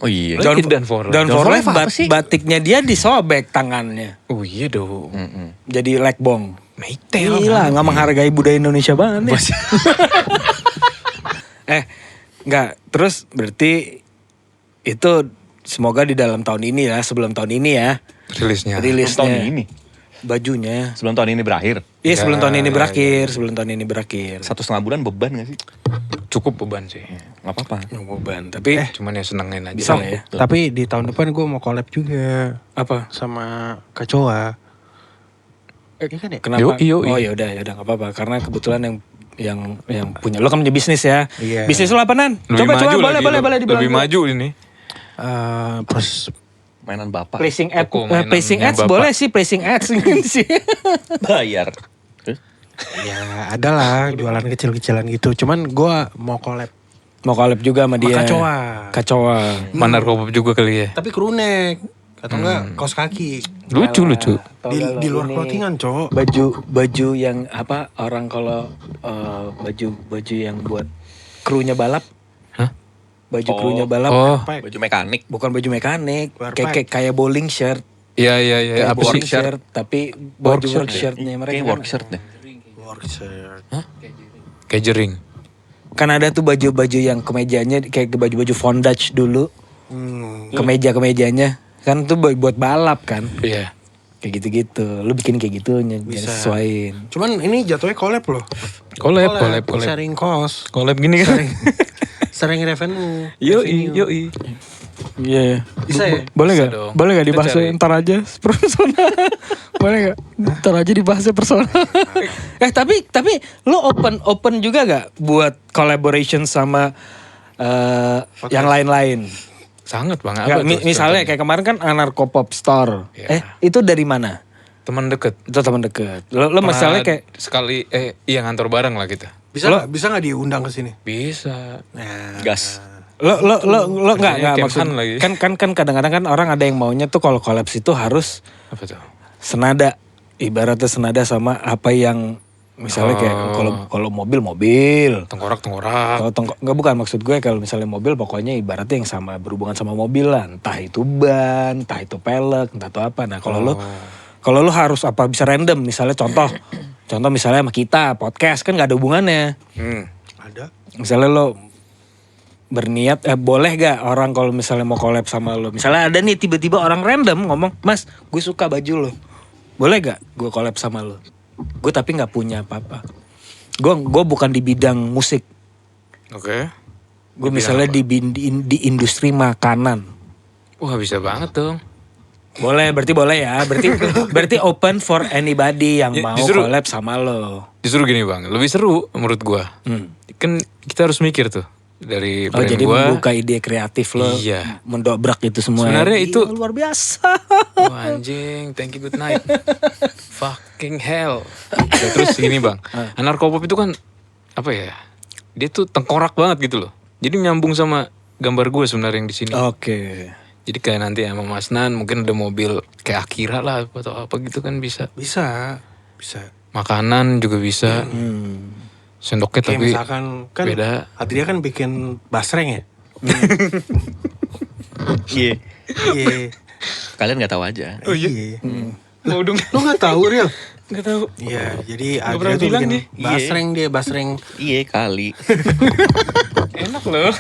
C: Oh iya.
A: John for Life.
D: Down for Life
C: apa sih?
D: batiknya dia disobek tangannya.
A: Oh iya dong.
D: Jadi lekbong.
A: Maytel.
D: Gila, gak menghargai budaya Indonesia banget ya. Enggak. Terus berarti itu semoga di dalam tahun ini ya, sebelum tahun ini ya.
A: Rilisnya.
D: Rilisnya.
C: Tahun ini.
D: Bajunya.
C: Sebelum tahun ini berakhir.
D: Iya sebelum
A: Ya,
D: tahun ini berakhir, sebelum tahun ini berakhir.
C: 1,5 bulan beban gak sih?
A: Cukup beban sih.
C: Gak apa-apa.
D: Beban, tapi
A: Cuman ya senengin aja.
D: bisa lah ya.
B: Tapi di tahun depan gue mau collab juga
D: Apa?
B: sama Kacoa. Iya kan ya?
D: Kenapa?
A: Yoi.
D: Oh ya udah nggak apa-apa karena kebetulan yang punya lo kan punya bisnis ya.
B: Iya.
D: Bisnis lo apaan?
A: Lebih
D: Coba
A: maju lagi,
D: boleh dibilang.
A: lebih maju ini.
B: Terus
C: Mainan bapak.
D: Placing ads,
A: Toko mainannya
D: placing ads
A: Bapak.
D: boleh sih placing ads sih.
C: Bayar. Terus?
B: ya ada lah jualan kecil-kecilan gitu. Cuman gue mau collab
D: Mau collab juga sama dia. Kacoa.
A: Manar Kopop juga kali ya.
B: tapi crew-neck atau enggak kaos kaki.
A: Lucu.
B: Di luar clothingan, Cok.
D: Baju yang apa orang kalau baju yang buat krunya balap.
A: Hah?
D: Baju krunya balap.
A: Oh.
C: Baju mekanik.
D: Bukan baju mekanik,
B: Bareback.
D: kayak bowling shirt.
A: Iya.
D: Kayak
A: Apa
D: bowling
A: sih?
D: shirt, tapi baju
A: Work
D: work
A: shirt
D: shirtnya mereka.
C: Kayak
D: kan.
C: work shirt deh.
B: Work shirt.
A: Kayak jering.
D: Kan ada tuh baju-baju yang kemejanya kayak baju-baju fondage dulu. Kemeja-kemejanya kan tuh buat balap kan.
A: Iya.
D: Kayak gitu-gitu. Lu bikin kayak gitu jadi
B: Bisa.
D: sesuaiin.
B: Cuman ini jatuhnya collab loh.
A: Collab.
B: Sharing cost.
A: Collab gini kan.
B: Sharing revenue.
A: Yoi.
D: Iya.
B: Bisa ya?
D: Boleh
A: Bisa
D: gak?
A: dong.
D: Boleh gak
A: Kita
D: dibahas
A: cari.
D: ntar aja persona? Boleh gak? Ntar aja dibahasnya persona. tapi lo open juga gak buat collaboration sama yang lain-lain?
A: Sangat bang.
D: Nggak,
A: Apa tuh
D: misalnya
A: contohnya?
D: kayak kemarin kan Anarko Pop Store.
A: Ya.
D: Itu dari mana?
A: Teman deket.
D: Itu teman deket. Lo misalnya kayak
A: sekali iya ngantor bareng lah kita.
B: Bisa nggak diundang ke sini?
A: Bisa.
C: Gas.
D: lo nggak
A: Kerjanya
D: maksud
A: Kemhan lagi.
D: kan kadang-kadang kan orang ada yang maunya tuh kalau kolaps itu harus
A: Apa tuh?
D: senada, ibaratnya senada sama apa yang misalnya kayak kalau mobil
A: Tengkorak.
D: kalau nggak, bukan maksud gue kalau misalnya mobil pokoknya ibaratnya yang sama berhubungan sama mobil lah, entah itu ban, entah itu pelek, entah itu apa. Nah kalau lo harus apa bisa random, misalnya contoh misalnya sama kita podcast kan nggak ada hubungannya.
B: Ada.
D: Misalnya lo berniat boleh gak orang kalau misalnya mau collab sama lo, misalnya ada nih tiba-tiba orang random ngomong, Mas gue suka baju lo, boleh gak gue collab sama lo? Gue tapi nggak punya apa-apa, gue bukan di bidang musik,
A: Oke.
D: gue misalnya di industri makanan.
A: Wah bisa banget dong.
D: Boleh, berarti boleh ya, berarti open for anybody yang
A: Ya,
D: mau
A: justru-
D: collab sama lo.
A: Justru gini bang, lebih seru menurut gua. Kan kita harus mikir tuh dari
D: Oh
A: brand
D: jadi
A: gua.
D: membuka ide kreatif lo,
A: Iya.
D: mendobrak itu semua.
A: Sebenarnya
D: Gila,
A: itu-
D: luar biasa.
A: Oh anjing, thank you good night. Fucking hell. Ya, terus gini bang, anarkopop itu kan apa ya? Dia tuh tengkorak banget gitu loh. Jadi nyambung sama gambar gue sebenarnya yang di sini.
D: Oke.
A: Jadi kayak nanti sama Mas Nan mungkin ada mobil kayak Akira lah atau apa gitu kan bisa.
B: Bisa.
A: Makanan juga bisa. Sendoknya
B: Kayak
A: tapi
B: misalkan kan
A: beda.
B: Adria kan bikin basreng ya.
C: Iya.
B: Iya.
C: Kalian nggak tahu aja.
A: Oh iya. Mau dong.
B: Lu nggak tahu Real?
A: Nggak tahu.
B: Iya, jadi
A: Nggak
B: Adria
A: pernah
B: tuh
A: bilang
B: bikin
A: dia.
B: basreng.
C: Iya kali.
A: Enak loh.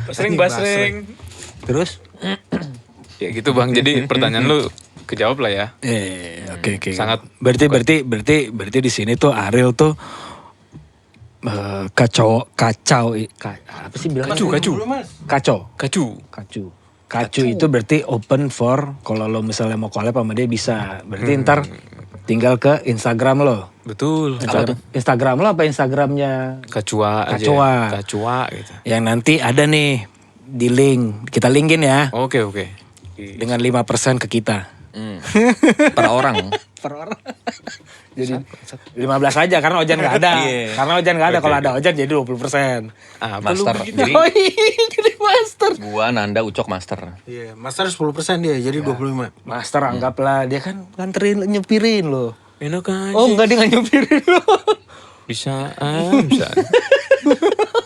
A: Basreng basreng.
D: Terus?
A: Ya gitu bang. Jadi pertanyaan lu kejawab lah ya.
D: Oke.
A: Sangat-
D: Berarti di sini tuh Ariel tuh kacau apa sih bilang? Kacau. Kacu itu berarti open for kalau lo misalnya mau collab sama dia bisa. Berarti ntar tinggal ke Instagram lo.
A: Betul.
D: Instagram lo apa Instagramnya?
A: Kacua aja.
D: Kacua.
A: Kacua gitu.
D: Yang nanti ada nih di link. Kita linkin ya.
A: Oke.
D: Dengan 5% ke kita.
C: Per orang.
D: Per orang. Jadi 15 aja karena Ojan nggak ada.
C: Iya.
D: Karena Ojan nggak ada. Kalau ada Ojan jadi 20%.
A: Apa
C: Master.
A: lu begitu?
C: Jadi
D: Oh iya, jadi master.
C: gua Nanda Ucok master.
B: Iya, master 10% dia, jadi 25.
D: Master anggaplah dia kan nganterin nyepirin loh.
A: Enak aja.
D: Oh enggak dia nggak nyepirin loh.
A: Bisa.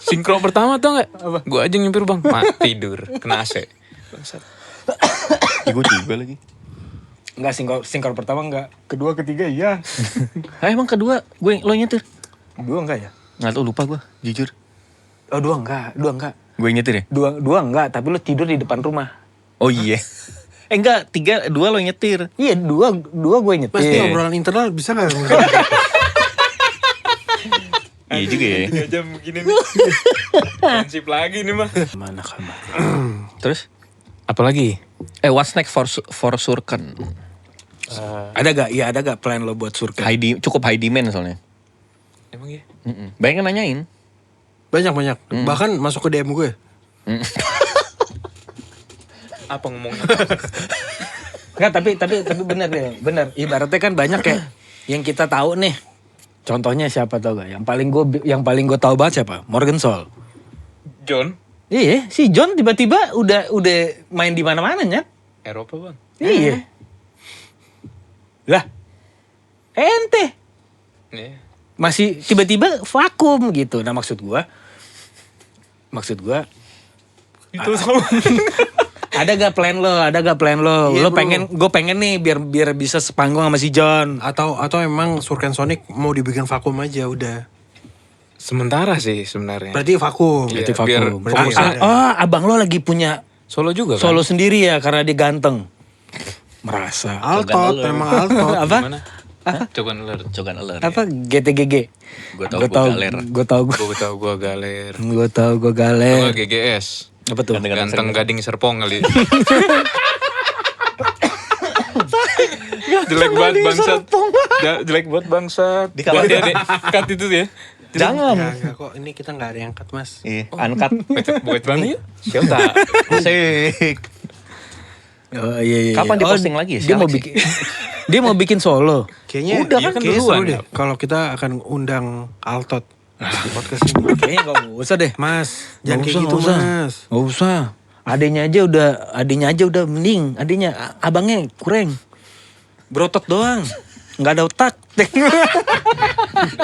A: Sinkro pertama tau gak? Gue aja yang nyempir bang. Tidur. Kena AC. Bangsat.
C: Gue juga lagi.
D: Enggak singkor pertama enggak. Kedua ketiga iya.
C: Emang kedua lo nyetir?
D: Dua enggak ya?
C: Nggak tahu lupa gue, jujur.
D: Oh dua enggak.
C: Gue nyetir ya?
D: Dua enggak, tapi lu tidur di depan rumah.
C: Oh iya. Enggak, 2 lo nyetir.
D: Iya, dua gue nyetir.
B: Pasti obrolan internal bisa nggak?
C: Iya juga ya.
A: 3 jam begini nih. Prinsip lagi nih mah.
D: Mana kabar?
C: Terus?
A: Apalagi?
C: What's next for Surken?
D: Ada gak? Iya ada gak plan lo buat surga?
C: Cukup high demand soalnya.
A: Emang ya?
C: Banyak yang nanyain.
B: Banyak. Bahkan masuk ke DM gue.
A: Apa ngomongnya?
D: Enggak, tapi benar deh, benar. Ibaratnya kan banyak kayak yang kita tahu nih. Contohnya siapa tau gak? Yang paling gue tahu banget siapa? Morgan Sol.
A: John?
D: Iya, si John tiba-tiba udah main di mana-mana ya.
A: Eropa bang.
D: Iya. Lah. Ente
A: Iya.
D: masih tiba-tiba vakum gitu. Nah, maksud gua
A: Itu sama.
D: ada gak plan lo?
B: Iya,
D: Lo
B: bro.
D: gue pengen nih biar bisa sepanggung sama si John.
B: Atau emang Surken Sonic mau dibikin vakum aja udah.
A: Sementara sih sebenarnya.
B: Berarti vakum.
A: Iya,
D: Berarti
A: biar
D: vakum.
A: fokus aja.
D: Abang lo lagi punya
A: Solo juga kan?
D: solo sendiri ya karena dia ganteng. Merasa.
B: Altot, memang altot.
D: Apa?
A: Gimana? Coba alert.
C: Cogan alert.
D: Apa GTGG?
C: Gue tau gue galer.
D: Gue tau
A: Gue galer.
D: gue galer.
A: Gue GGS.
D: Apa tuh?
A: Ganteng Gading Serpong kali. Jelek banget bangsat. Jelek banget bangsat.
C: Di kamar
A: Dia cut itu ya.
C: Jangan.
B: Enggak kok, ini kita nggak ada yang cut mas.
C: Iya, uncut.
A: Buat banget yuk. Siapa?
C: Asik.
D: Oh iya.
C: Kapan diposting lagi ya?
D: Dia mau
C: Siapa sih?
D: bikin dia mau bikin solo.
B: Kayaknya
A: Udah kan
B: kayaknya
A: duluan
B: seru deh
A: ya.
B: kalau kita akan undang Altot di podcast ini.
D: Kayaknya gak usah deh.
B: Mas, jangan kayak
D: Nggak
B: gitu
D: usah.
B: mas.
D: Gak usah. Adenya aja udah mending. Abangnya kurang. Berotot doang. Nggak ada otak.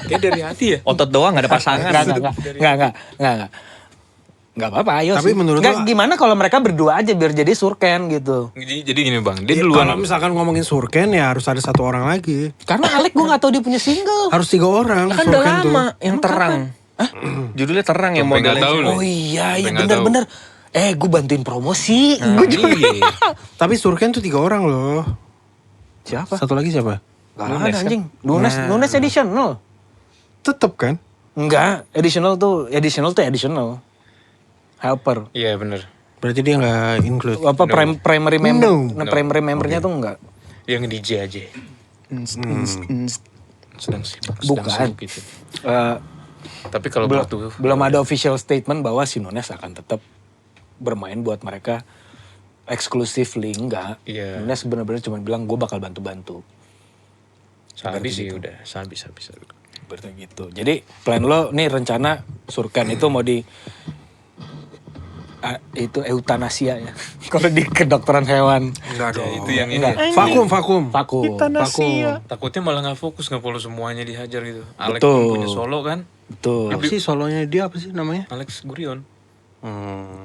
A: Kayak dari hati ya.
C: Otot doang gak ada pasangan.
D: Nggak. Nggak apa-apa, ayo
B: Tapi
D: sih.
B: menurut
D: Nggak,
B: lo-
D: gimana kalau mereka berdua aja biar jadi surken gitu.
A: Jadi gini bang, dia
B: Ya,
A: duluan.
B: kalau misalkan ngomongin Surken ya harus ada 1 orang lagi.
D: Karena Alek gue nggak tahu dia punya single.
B: Harus 3 orang.
C: Kan udah
B: Surken tuh.
C: lama yang terang. Judulnya Terang yang
A: Sampai nggak
C: modelnya.
A: tahu loh.
E: Oh iya, iya
A: Sampai nggak tahu.
E: bener-bener. Gue bantuin promosi. Gua juga.
A: Iya.
B: Tapi Surken tuh 3 orang loh.
E: Siapa?
B: Satu lagi siapa?
E: Gak ada anjing. Nunes additional.
B: Tetep kan?
E: Enggak, additional tuh additional. Helper.
A: Iya bener.
B: Berarti dia nggak include.
E: Apa primary member?
B: No.
E: Nah, primary membernya tuh enggak.
A: Yang DJ aja. Sedang sibuk.
E: Bukan.
A: Sedang sibuk gitu.
E: Eh,
A: Tapi kalau
E: belum,
A: butuh
E: belum ada official statement bahwa si Nunes akan tetap bermain buat mereka exclusively, enggak.
A: Iya.
E: Nunes benar-benar cuma bilang gue bakal bantu-bantu.
A: Sabi sih udah. Sabi.
E: Seperti gitu. Jadi plan lo nih rencana Surkan itu mau di itu eutanasia ya. Kalau di kedokteran hewan.
B: Enggak dong.
A: Itu yang ini.
E: Enggak.
B: Vakum.
E: Vakum.
A: Takutnya malah nggak fokus, nggak perlu semuanya dihajar gitu. Alex
E: Betul.
A: kan punya solo kan.
E: Betul.
B: Apa sih solonya dia apa sih namanya?
A: Alex Gurion.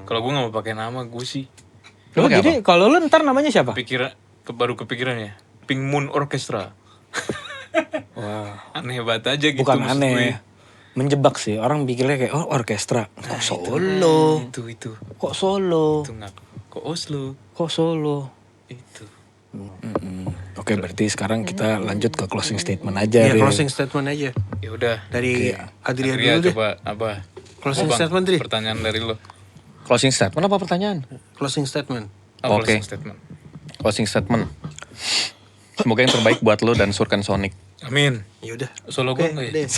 A: Kalau gue nggak mau pakai nama gue sih.
E: Lo jadi kalau lo ntar namanya siapa?
A: Baru kepikiran ya. Pink Moon Orchestra.
E: Wah.
A: Aneh banget aja gitu.
E: Bukan
A: maksud
E: aneh.
A: gue.
E: Menjebak sih. Orang pikirnya kayak orkestra. Kok solo?
A: Itu.
E: Kok solo?
A: Itu nggak. Kok Oslo?
E: Kok solo?
A: Itu.
E: Oke, berarti sekarang kita lanjut ke closing statement aja.
B: Iya,
E: Rin.
B: closing statement aja.
A: Ya udah.
B: Dari Adrian
A: Adria,
B: dulu deh.
A: coba apa?
B: Closing
A: Bang,
B: statement, Dri.
A: Pertanyaan dari lo.
C: Closing statement apa pertanyaan?
B: Closing statement.
C: Oke.
A: Closing statement.
C: Closing statement. Semoga yang terbaik buat lo dan Surkan Sonic.
A: Amin.
B: Ya udah.
A: Solo gue enggak ya?
B: deh.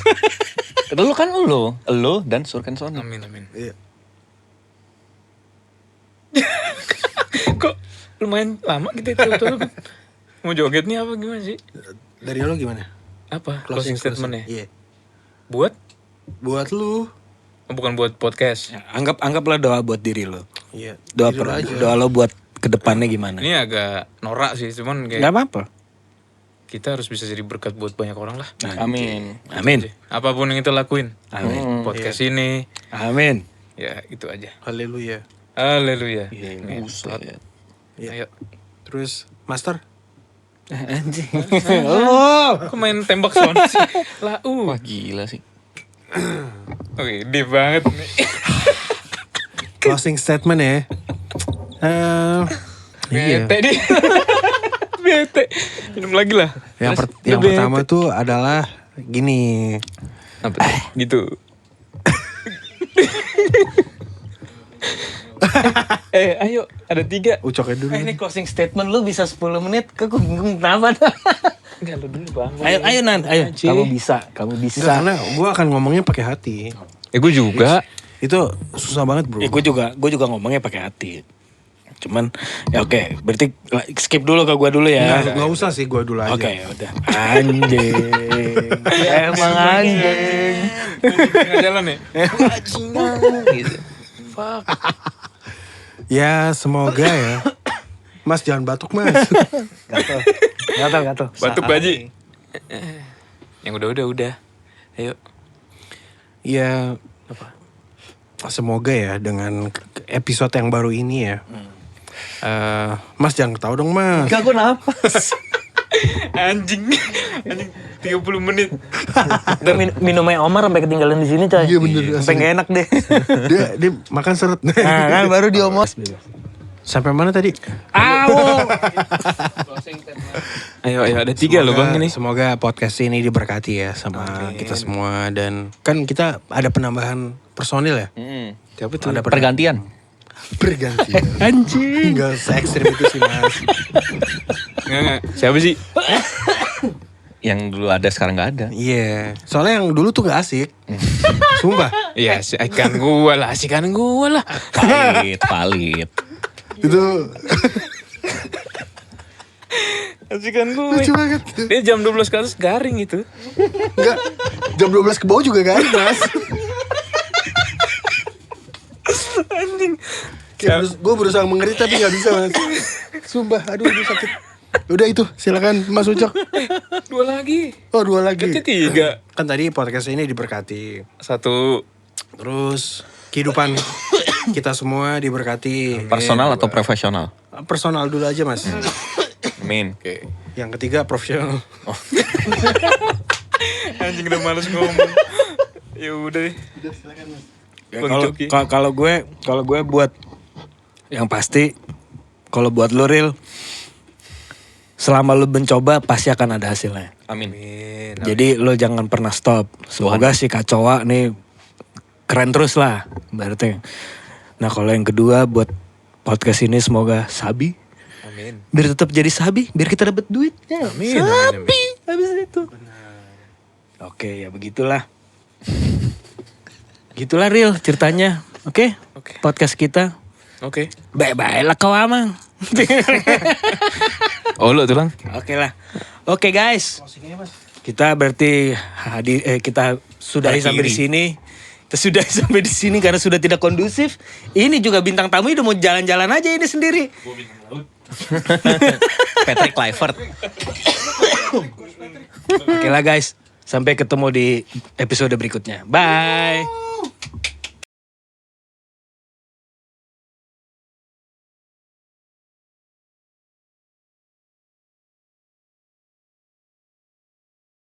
C: Lo kan lo dan Surkan Sonic.
A: Amin.
B: Iya.
A: Kok lumayan lama kita itu mau joget nih apa gimana sih?
B: Dari lo gimana?
A: Apa? Closing statement ya?
B: Iya.
A: Buat?
B: Buat lu.
A: Bukan buat podcast.
E: Ya, anggaplah doa buat diri lo.
B: Iya.
E: Doa
B: Diri lo aja.
E: doa lo buat kedepannya gimana?
A: Ini agak norak sih, cuman kayak
E: Gak apa-apa.
A: kita harus bisa jadi berkat buat banyak orang lah.
C: Amin.
E: Amin.
A: Apapun yang kita lakuin.
E: Amin.
A: Podcast ini,
E: Amin.
A: ya itu aja.
B: Haleluya.
A: Haleluya.
C: Buset.
A: Ayo.
B: Terus Master?
E: Anjing.
A: Kok main tembak sound sih? Lah,
C: Wah gila sih.
A: Oke, deep banget nih.
B: Closing statement ya. Iya.
A: Bete nih. Bete. Minum lagi lah.
B: Yang pertama tuh adalah gini.
A: Apa tuh? Gitu. Ayo, ada 3.
B: Ucoknya dulu.
E: Ini closing statement lu bisa 10 menit. Kok gue bingung kenapa?
A: Enggak, lu dulu bang.
E: Ayo Nan, ayo. Kamu bisa.
B: Enggak, karena gue akan ngomongnya pakai hati.
A: Gue juga.
B: Itu susah banget bro.
E: Gue juga ngomongnya pakai hati. Cuman ya oke, berarti skip dulu ke gue dulu ya.
B: Nggak usah sih, gue dulu aja.
E: Oke, udah. Anjing. Emang anjing.
A: Tengah jalan ya?
C: Gitu.
A: Fuck.
B: Ya semoga ya. Mas jangan batuk mas.
E: Gatal.
A: Batuk baji. Yang udah. Ayo.
B: Ya semoga ya dengan episode yang baru ini ya. Mas jangan ketawa dong mas.
E: Gak, gue napas.
A: Anjing 30 menit.
E: Minumnya Omar sampai ketinggalan di sini, coy.
B: Iya, bener,
E: Sampai
B: asli.
E: gak enak deh.
B: dia makan seret.
E: Nah, kan baru diomos.
B: Sampai mana tadi?
A: Ayo ada 3 loh bang ini.
B: Semoga podcast ini diberkati ya sama kita semua dan kan kita ada penambahan personil ya.
A: Siapa tuh?
B: Ada
C: Pergantian.
B: berganti.
E: Anjing.
B: Enggak se-ekstrim itu sih mas.
A: Nggak. Siapa sih?
C: Yang dulu ada sekarang nggak ada.
B: Iya. Soalnya yang dulu tuh gak asik. Sumpah.
A: Iya, asikan gua lah.
C: Valid.
B: Itu
A: Asikan gue.
B: lucu banget.
A: Dia jam 12 ke atas garing itu.
B: Enggak. Jam 12 ke bawah juga gak ada mas.
A: Anjing.
B: Gue berusaha mengerti tapi gak bisa mas. Sumpah, aduh sakit. Udah itu, silakan Mas Ucok.
A: 2 lagi.
B: Oh 2 lagi.
A: Berarti 3.
B: Kan tadi podcast ini diberkati.
A: 1.
B: Terus kehidupan kita semua diberkati.
C: Personal atau profesional?
B: Personal dulu aja mas.
C: Amin.
A: Oke.
B: Yang ketiga profesional.
A: Anjing udah males ngomong. Ya udah deh.
D: Ya,
A: Bang Coki.
D: kalau gue buat yang pasti, kalau buat lo Ril, selama lo mencoba pasti akan ada hasilnya.
C: Amin.
A: Amin.
D: Jadi lo jangan pernah stop. Semoga si Kacoa nih keren terus lah berarti. Nah kalau yang kedua buat podcast ini semoga sabi.
A: Amin.
D: Biar tetap jadi sabi, biar kita dapat duit. Ya,
A: Amin,
D: sabi.
A: amin,
D: Habis itu. Oke ya begitulah. Gitulah Ril ceritanya. Oke.
A: Oke.
D: Podcast kita.
A: Oke.
D: Bye-bye lah kau amang.
C: Oh lu tuh lang.
D: Oke lah. Oke guys. Kita berarti kita sudahi sampai di sini. Kita sudahi sampai di sini karena sudah tidak kondusif. Ini juga bintang tamu udah mau jalan-jalan aja ini sendiri.
C: Patrick Kluivert.
D: Oke lah guys. Sampai ketemu di episode berikutnya. Bye.